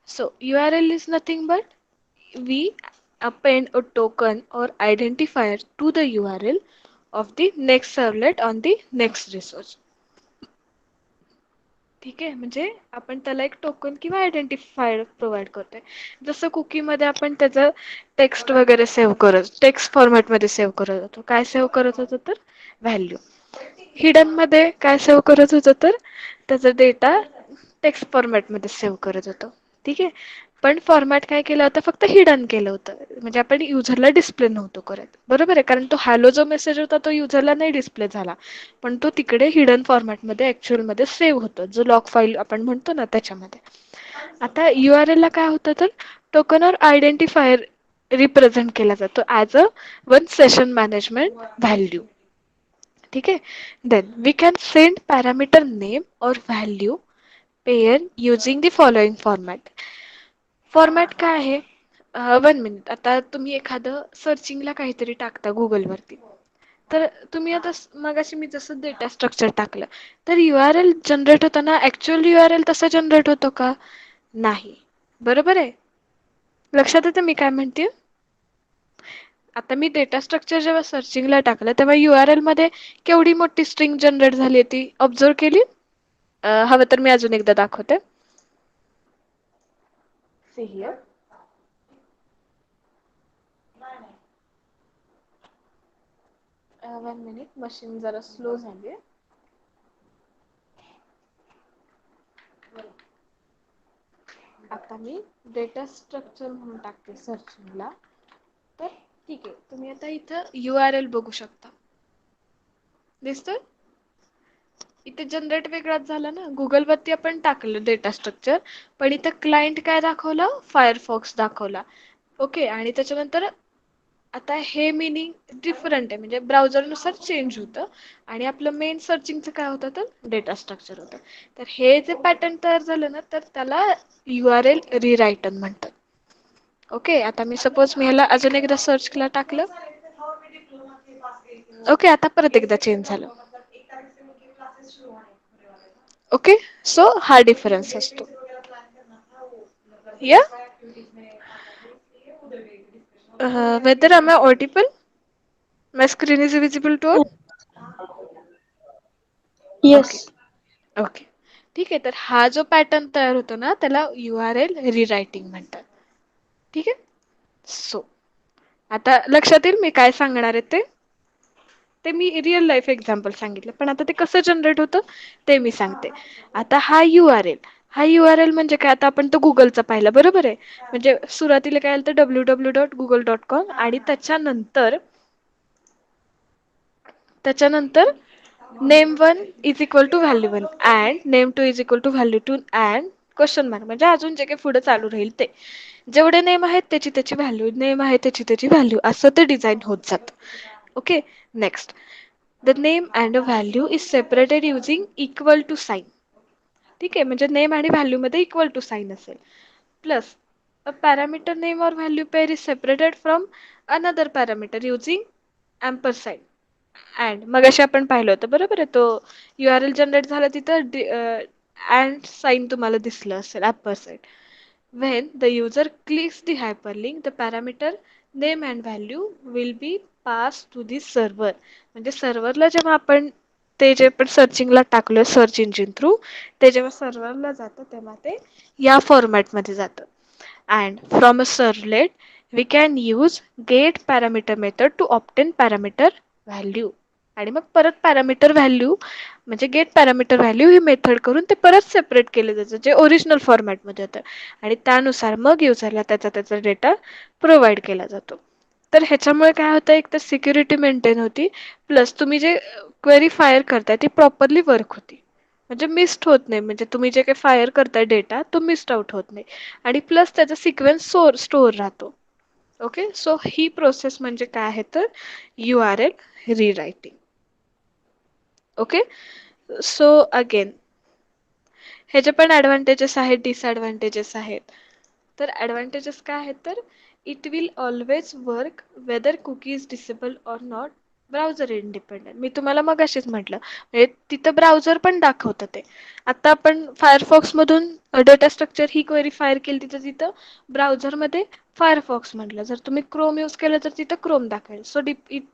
So URL is nothing but we append a token or identifier to the URL of the next servlet on the next resource. ठीक आहे, म्हणजे आपण त्याला एक टोकन किंवा आयडेंटिफायर प्रोव्हाइड करतोय. जसं कुकीमध्ये आपण त्याचं टेक्स्ट वगैरे सेव्ह करत, टेक्स्ट फॉर्मॅटमध्ये सेव्ह करत होतो. काय सेव्ह करत होतो तर व्हॅल्यू. हिडन मध्ये काय सेव्ह करत होतो तर त्याचा डेटा टेक्स्ट फॉर्मॅटमध्ये सेव्ह करत होतो. ठीक आहे. पण फॉर्मॅट काय केलं होतं, फक्त हिडन केलं होतं. म्हणजे आपण युजरला डिस्प्ले नव्हतो करत. बरोबर आहे, कारण तो हॅलो जो मेसेज होता तो युजरला नाही डिस्प्ले झाला. पण तो तिकडे हिडन फॉर्मॅटमध्ये ऍक्च्युअल मध्ये सेव्ह होतो, जो लॉग फाईल आपण म्हणतो ना त्याच्यामध्ये. आता URL ला काय होतं तर टोकन और आयडेंटिफायर रिप्रेझेंट केला जातो as a one session management value. ठीक आहे. Then we can send parameter name और value pair using the following format. Format काय आहे? 1 मिनिट. आता तुम्ही एखादं सर्चिंगला काहीतरी टाकता गुगलवरती, तर तुम्ही आता मगाशी मी जसं डेटा स्ट्रक्चर टाकलं, तर URL जनरेट होताना ऍक्च्युअल URL तसं जनरेट होतो का? नाही. बरोबर आहे? लक्षात येतं मी काय म्हणते? आता मी डेटा स्ट्रक्चर जेव्हा सर्चिंगला टाकलं तेव्हा URL मध्ये केवढी मोठी स्ट्रिंग जनरेट झाली ती ऑब्झर्व केली? हवं तर मी अजून एकदा दाखवते. See here. 1 मिनिट, मशीन जरा स्लो झाली. आता मी डेटा स्ट्रक्चर म्हणून टाकते सर्चिंगला. तर ठीक आहे, तुम्ही आता इथं URL बघू शकता. दिसतोय? इथे जनरेट वेगळाच झाला ना. गुगलवरती आपण टाकलं डेटा स्ट्रक्चर, पण इथं क्लायंट काय दाखवलं? फायरफॉक्स दाखवला. ओके. आणि त्याच्यानंतर आता हे मिनिंग डिफरंट आहे, म्हणजे ब्राउझरनुसार चेंज होतं. आणि आपलं मेन सर्चिंगचं काय होतं तर डेटा स्ट्रक्चर होतं. तर हे जे पॅटर्न तयार झालं ना, तर त्याला URL रिरायटन म्हणतात. ओके. आता मी सपोज मी ह्याला अजून एकदा सर्चला टाकलं. ओके. आता परत एकदा चेंज झालं. ओके. सो हा डिफरन्स असतो. या whether am I audible? My screen is visible to all? Okay. Yes. Okay. ठीक आहे. तर हा जो पॅटर्न तयार होतो ना, त्याला URL रिरायटिंग म्हणतात. ठीक आहे. सो आता लक्षात येईल मी काय सांगणार आहे ते. ते मी रिअल लाईफ एक्झाम्पल सांगितलं, पण आता ते कसं जनरेट होतं ते मी सांगते. आता हा URL म्हणजे काय? आता आपण तो गुगलचा पाहिला, बरोबर आहे. म्हणजे सुरुवातीला काय आलं तर www.google.com आणि त्याच्यानंतर name1 is equal to value1 and name2 is equal to value2 and question mark, म्हणजे अजून जे काही पुढे चालू राहील ते. जेवढे नेम आहेत त्याची त्याची व्हॅल्यू, नेम आहे त्याची त्याची व्हॅल्यू, असं ते डिझाईन होत जातं. Okay. Next, the name and a value is separated using equal to sign. ठीक आहे. म्हणजे नेम आणि व्हॅल्यू मध्ये इक्वल टू साइन असेल. प्लस अ पॅरामीटर नेम और value pair is separated from another parameter using ampersand. And मगाशी आपण पाहिलं होतं, बरोबर आहे. तो URL जनरेट झाला तिथं अँड साइन तुम्हाला दिसलं असेल, ampersand. When the user clicks the hyperlink, the parameter name and value will be passed to the server. म्हणजे सर्व्हरला जेव्हा आपण ते जे आपण सर्चिंगला टाकलं सर्च इंजिन थ्रू, ते जेव्हा सर्व्हरला जातं तेव्हा ते या फॉर्मॅटमध्ये जातं. And from a servlet, we can use get parameter method to obtain parameter value. आणि मग परत पॅरामीटर व्हॅल्यू म्हणजे गेट पॅरामीटर व्हॅल्यू ही मेथड करून ते परत सेपरेट केले जातं, जे ओरिजिनल फॉर्मॅटमध्ये होतं. आणि त्यानुसार मग युजरला त्याचा डेटा प्रोव्हाइड केला जातो. तर ह्याच्यामुळे काय होतं, एक तर सिक्युरिटी मेंटेन होती, प्लस तुम्ही जे क्वेरी फायर करताय ती प्रॉपरली वर्क होती. म्हणजे मिस्ड होत नाही, म्हणजे तुम्ही जे काही फायर करताय डेटा तो मिस्ड आउट होत नाही. आणि प्लस त्याचा सिक्वेन्स स्टोअर राहतो. ओके. सो ही प्रोसेस म्हणजे काय आहे तर URL रिरायटिंग. ओके. सो अगेन ह्याचे पण ॲडव्हान्टेजेस आहेत, डिसॲडव्हान्टेजेस आहेत. तर ॲडव्हान्टेजेस काय आहेत तर it will always work whether cookie is disable or not browser independent मी तुम्हाला मगाशीच म्हटलं म्हणजे तिथं ब्राउझर पण दाखवतं ते. आता आपण फायरफॉक्स मधून डेटा स्ट्रक्चर ही क्वेरी फायर केली तिथं तिथं ब्राउझरमध्ये फायरफॉक्स म्हटलं. जर तुम्ही क्रोम यूज केलं तर तिथं क्रोम दाखवेल. So it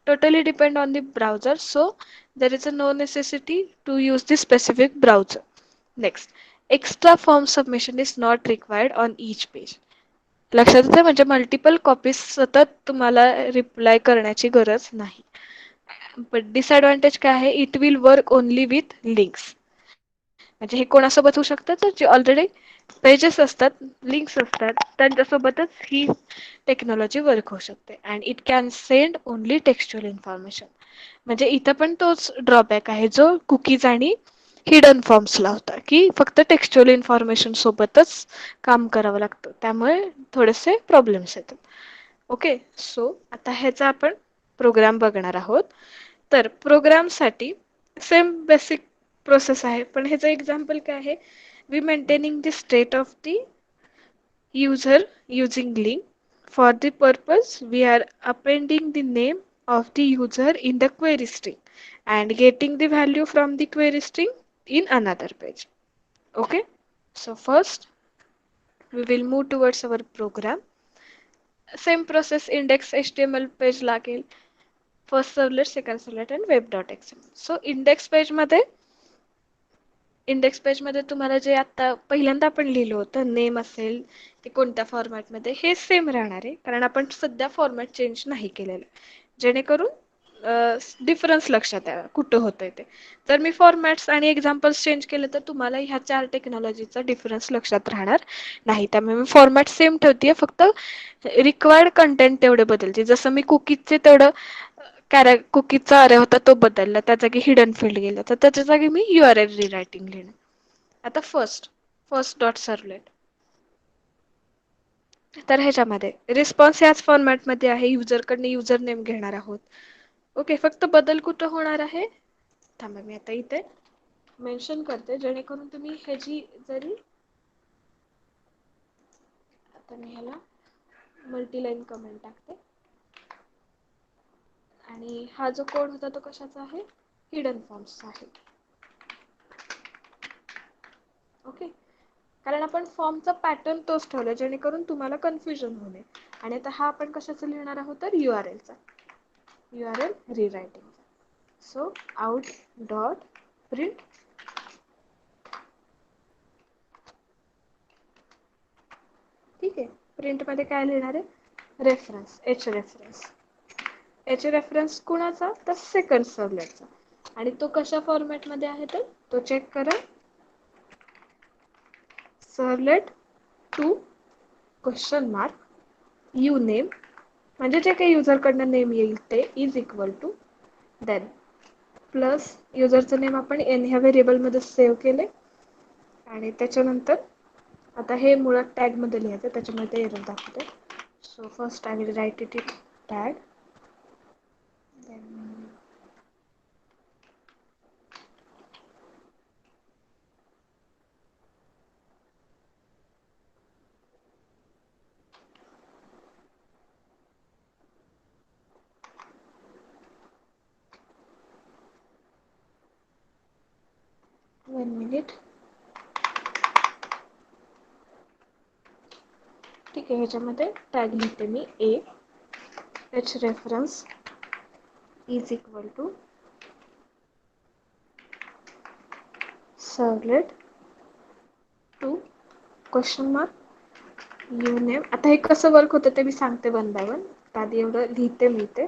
totally depend on the browser. So there is a no necessity to use the specific browser. Next, extra form submission is not required on each page. लक्षात येतं म्हणजे multiple copies सतत तुम्हाला reply करण्याची गरज नाही. पण disadvantage काय आहे? It will work only with links. म्हणजे हे कोणासोबत होऊ शकतं तर जे ऑलरेडी पेजेस असतात, लिंक्स असतात त्यांच्यासोबतच ही टेक्नॉलॉजी वर्क होऊ शकते. And it can send only textual information. म्हणजे इथं पण तोच ड्रॉबॅक आहे जो कुकीज आणि हिडन फॉर्म्सला होता की फक्त टेक्स्च्युअल इन्फॉर्मेशन सोबतच काम करावं लागतं. त्यामुळे थोडेसे प्रॉब्लेम्स येतात. ओके, सो आता ह्याचा आपण प्रोग्राम बघणार आहोत. तर प्रोग्रामसाठी सेम बेसिक प्रोसेस आहे, पण ह्याचं एक्झाम्पल काय आहे? We maintaining the state of the user using link. For the purpose, we are appending the name of the user in the query string and getting the value from the query string in another page. Okay, so first we will move towards our program. Same process, index HTML page लागेल. First servlet, second servlet and web.xml. So index page मध्ये तुम्हाला जे आता पहिल्यांदा आपण लिहिलं होतं name असेल ते कोणत्या फॉर्मॅटमध्ये हे सेम राहणार आहे कारण आपण सध्या फॉर्मॅट चेंज नाही केलेलं. जेणेकरून डिफरन्स लक्षात यावा कुठं होतंय ते. जर मी फॉर्मॅट्स आणि एक्झाम्पल्स चेंज केले तर तुम्हाला ह्या चार टेक्नॉलॉजीचा डिफरन्स लक्षात राहणार नाही. त्यामुळे मी फॉर्मॅट सेम ठेवतेय, फक्त रिक्वायर्ड कंटेंट तेवढे बदलते. जसं मी कुकीजचे तेवढं कुकीजचा अरे होता तो बदलला, त्या जागी हिडन फील्ड गेलं तर त्याच्या जागी मी URL रिरायटिंग लिहिणार. आता फर्स्ट डॉट सर्वलेट. तर ह्याच्यामध्ये रिस्पॉन्स याच फॉर्मॅटमध्ये आहे. युजरकडनं युजर नेम घेणार आहोत. ओके, फक्त बदल कुठं होणार आहे? थांबा मी आता इथे मेन्शन करते जेणेकरून तुम्ही ह्याची जरी आता मी ह्याला मल्टीलाईन कमेंट टाकते. आणि हा जो कोड होता तो कशाचा आहे? हिडन फॉर्म्सचा आहे. ओके, कारण आपण फॉर्मचा पॅटर्न तोच ठेवला जेणेकरून तुम्हाला कन्फ्युजन होऊ नये. आणि आता हा आपण कशाचा लिहिणार आहोत तर URLचा, URL rewriting. So out dot print ठीक आहे. प्रिंटमध्ये काय लिहिणार आहे? रेफरन्स, एच रेफरन्स कुणाचा तर सेकंड सर्वलेटचा. आणि तो कशा फॉर्मॅटमध्ये आहे तर तो चेक करा. Servlet two question mark U name म्हणजे जे काही युजरकडनं नेम येईल ते is equal to then plus युजरचं नेम आपण एन ह्या व्हेरिएबलमध्ये सेव्ह केले. आणि त्याच्यानंतर आता हे मुळात टॅगमध्ये लिहायचं त्याच्यामुळे ते एरर दाखवते. So first I will write it in tag, then one minute. ठीक आहे, ह्याच्यामध्ये टॅग लिहिते मी A H reference is equal to servlet two question mark U name. आता हे कसं वर्क होतं ते मी सांगते वन बाय वन. आधी एवढं लिहिते मी ते.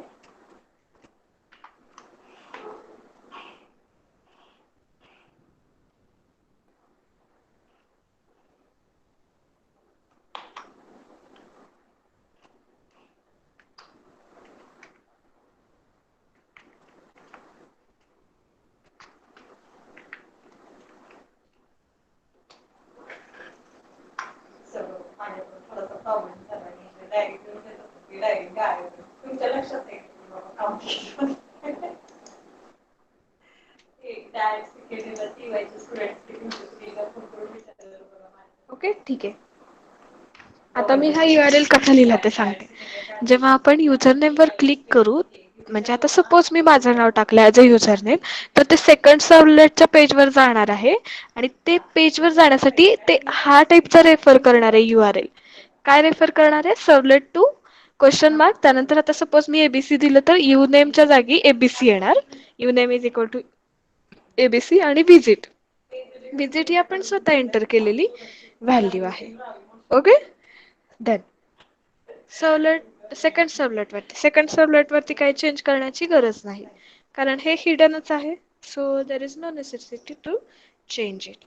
ओके, ठीक आहे. आता मी हा URL कसा लिहिला ते सांगते. जेव्हा आपण युजर नेम वर क्लिक करू म्हणजे आता सपोज मी माझं नाव टाकलं ॲज अ युजर नेम, तर ते सेकंड सर्व्हलेटच्या पेजवर जाणार आहे आणि ते पेजवर जाण्यासाठी ते हा टाईपचा रेफर करणार आहे URL. काय रेफर करणार आहे? सर्व्हलेट टू क्वेश्चन मार्क, त्यानंतर आता सपोज मी एबीसी दिलं तर यू नेमच्या जागी एबीसी येणार. U name is equal to ABC आणि व्हिजिट. व्हिजिट ही आपण स्वतः एंटर केलेली व्हॅल्यू आहे. ओके. डन. सेकंड सर्व्हलेट वरती काही चेंज करण्याची गरज नाही, कारण हे हिडनच आहे. So there is no necessity to change it.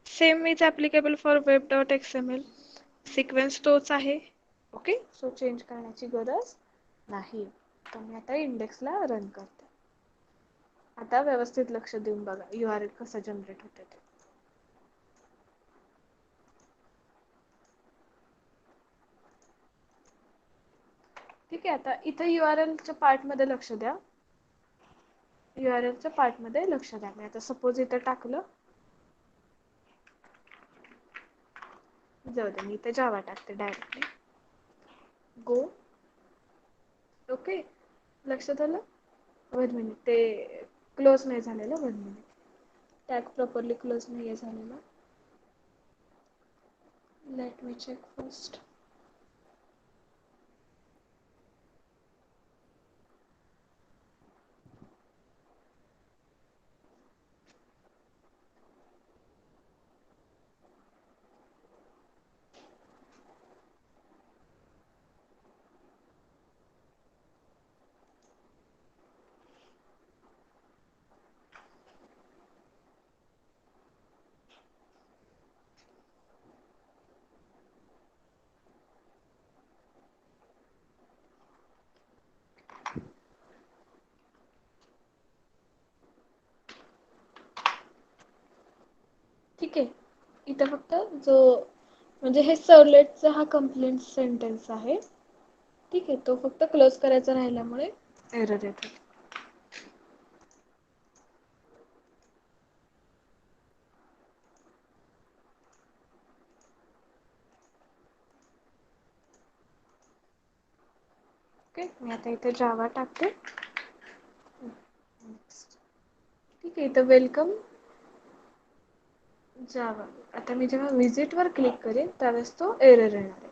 Same is applicable for web.xml. Sequence तोच आहे. ओके. सो चेंज करण्याची गरज नाही. तर मी आता इंडेक्सला रन करते. आता व्यवस्थित लक्ष देऊन बघा URL कसं जनरेट होतं ते. ठीक आहे. आता इथे URLच्या पार्टमध्ये लक्ष द्या. URLच्या पार्टमध्ये लक्ष द्या. मी आता सपोज इथे टाकलं. जाऊ दे, मी इथे जावा टाकते डायरेक्टली. गो. ओके. लक्षात आलं? 1 मिनिट, ते क्लोज नाही झालेलं. 1 मिनिट. टॅग प्रॉपरली क्लोज नाही झालेला. Let me check first. ठीक आहे. इथं फक्त जो म्हणजे हे सर्व्हलेटचा हा कंप्लेंट सेंटेन्स आहे. ठीक आहे. तो फक्त क्लोज करायचा राहिल्यामुळे एरर येतो. ओके. मी आता इथे जावा टाकते. ठीक आहे. इथं वेलकम जावा. आता मी जेव्हा व्हिजिटवर क्लिक करेन त्यावेळेस तो एरर येणार आहे.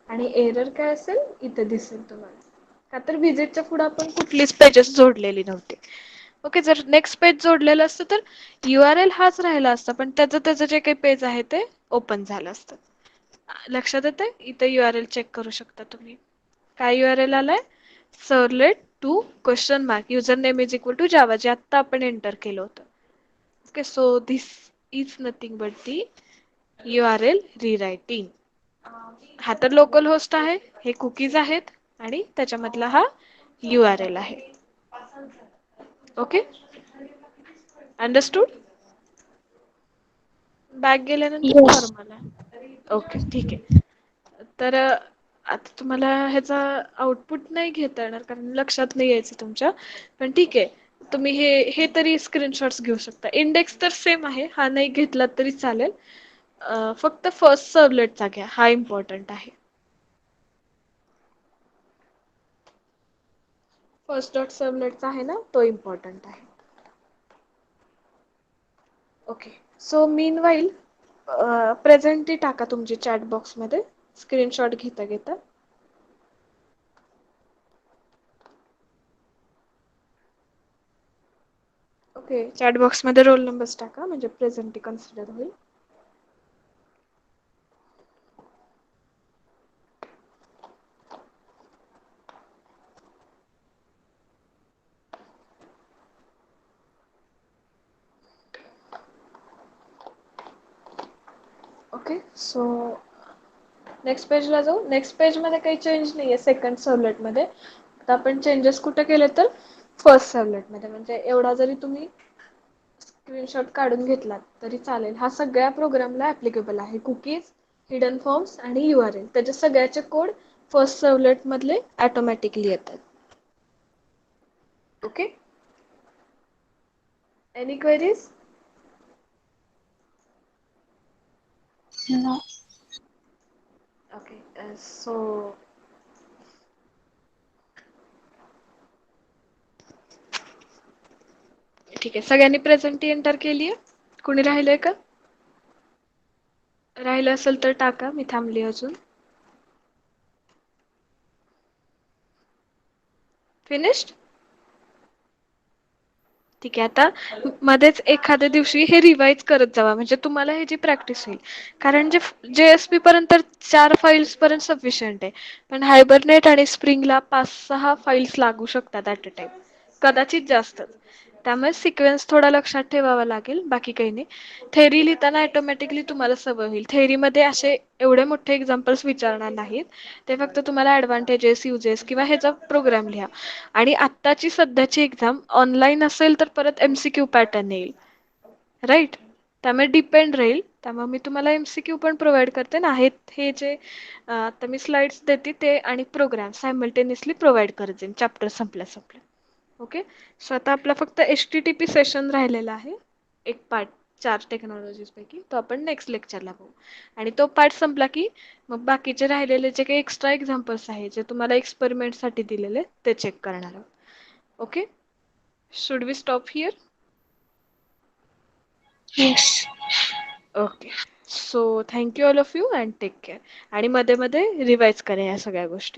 आणि एरर काय असेल इथे दिसेल तुम्हाला. का तर व्हिजिटच्या पुढे आपण कुठलीच पेजेस जोडलेली नव्हती. ओके. जर नेक्स्ट पेज जोडलेलं असतं तर URL हाच राहिला असता, पण त्याचं जे काही पेज आहे ते ओपन झालं असतं. लक्षात येतंय? इथे URL चेक करू शकता तुम्ही. काय URL आलाय? Servlet to question mark user name is equal to Java, जे आत्ता आपण एंटर केलं होतं. Okay. So this is nothing but the URL rewriting. हा तर लोकल होस्ट आहे, हे कुकीज आहेत आणि त्याच्यामधला हा URL आहे. ओके. अंडरस्टूड? बॅक गेल्यानंतर Yes. नॉर्मल आहे. ओके. ठीक आहे. तर आता तुम्हाला ह्याचा आउटपुट नाही घेता येणार कारण लक्षात नाही यायचं तुमच्या. पण ठीक आहे. तुम्ही हे तरी स्क्रीनशॉट्स घेऊ शकता. इंडेक्स तर सेम आहे. हा नाही घेतला तरी चालेल. फक्त फर्स्ट सर्व्हलेटचा घ्या. हा इम्पॉर्टंट आहे. फर्स्ट डॉट सर्व्हलेटचा आहे ना, तो इम्पॉर्टंट आहे. ओके. सो मीनवाईल प्रेझेंटली टाका तुमची चॅट बॉक्समध्ये स्क्रीनशॉट घेता घेता. ओके. चॅट बॉक्समध्ये रोल नंबर्स टाका म्हणजे प्रेझेंटी कन्सिडर होईल. ओके. सो नेक्स्ट पेजला जाऊ. नेक्स्ट पेजमध्ये काही चेंज नाहीये सेकंड सर्व्हलेटमध्ये. आता आपण चेंजेस कुठे केले तर फर्स्ट सर्व्हलेटमध्ये. म्हणजे एवढा जरी तुम्ही स्क्रीनशॉट काढून घेतलात तरी चालेल. हा सगळ्या प्रोग्रामला ऍप्लिकेबल आहे. कुकीज, हिडन फॉर्म्स आणि URL त्याचे सगळ्याचे कोड फर्स्ट सर्व्हलेट मधले ऑटोमॅटिकली येतात. Okay. Any queries? No. Okay. So ठीक आहे. सगळ्यांनी प्रेझेंटी एंटर केली आहे? कोणी राहिलंय का? राहिलं असेल तर टाका, मी थांबली अजून. फिनिश्ड? ठीक आहे. आता मध्येच एखाद्या दिवशी हे रिवाइज करत जावा, म्हणजे तुम्हाला ह्याची प्रॅक्टिस होईल. कारण JSP पर्यंत 4 फाईल्स पर्यंत सफिशियंट आहे. पण हायबरनेट आणि स्प्रिंगला 5-6 फाईल्स लागू शकतात ऍट अ टाइम. कदाचित जास्त. त्यामुळे सिक्वेन्स थोडा लक्षात ठेवावा लागेल, बाकी काही नाही. थेरी लिहिताना ऑटोमॅटिकली तुम्हाला सवय होईल. थेरीमध्ये असे एवढे मोठे एक्झाम्पल्स विचारणार नाहीत. ते फक्त तुम्हाला ऍडव्हान्टेजेस, युजेस किंवा ह्याचा प्रोग्राम लिहा. आणि आत्ताची सध्याची एक्झाम ऑनलाईन असेल तर परत MCQ पॅटर्न येईल. राईट? त्यामुळे डिपेंड राहील. त्यामुळे मी तुम्हाला MCQ पण प्रोव्हाइड करते ना. हे जे आता मी स्लाइड्स देते ते आणि प्रोग्राम सायमल्टेनियसली प्रोव्हाइड करत जाईन चॅप्टर संपल्या संपल्या. ओके? सो आता आपला फक्त HTTP सेशन राहिलेला आहे. एक पार्ट 4 टेक्नॉलॉजीज पैकी. तो आपण नेक्स्ट लेक्चरला बघू. आणि तो पार्ट संपला की मग बाकीचे राहिलेले जे काही एक्स्ट्रा एक्झाम्पल्स आहेत, जे तुम्हाला एक्सपेरिमेंटसाठी दिलेले, ते चेक करणार आहोत. Okay? Should we stop here? Yes. Okay. So thank you all of you and take care. आणि मध्ये मध्ये रिवाइज करा या सगळ्या गोष्टी.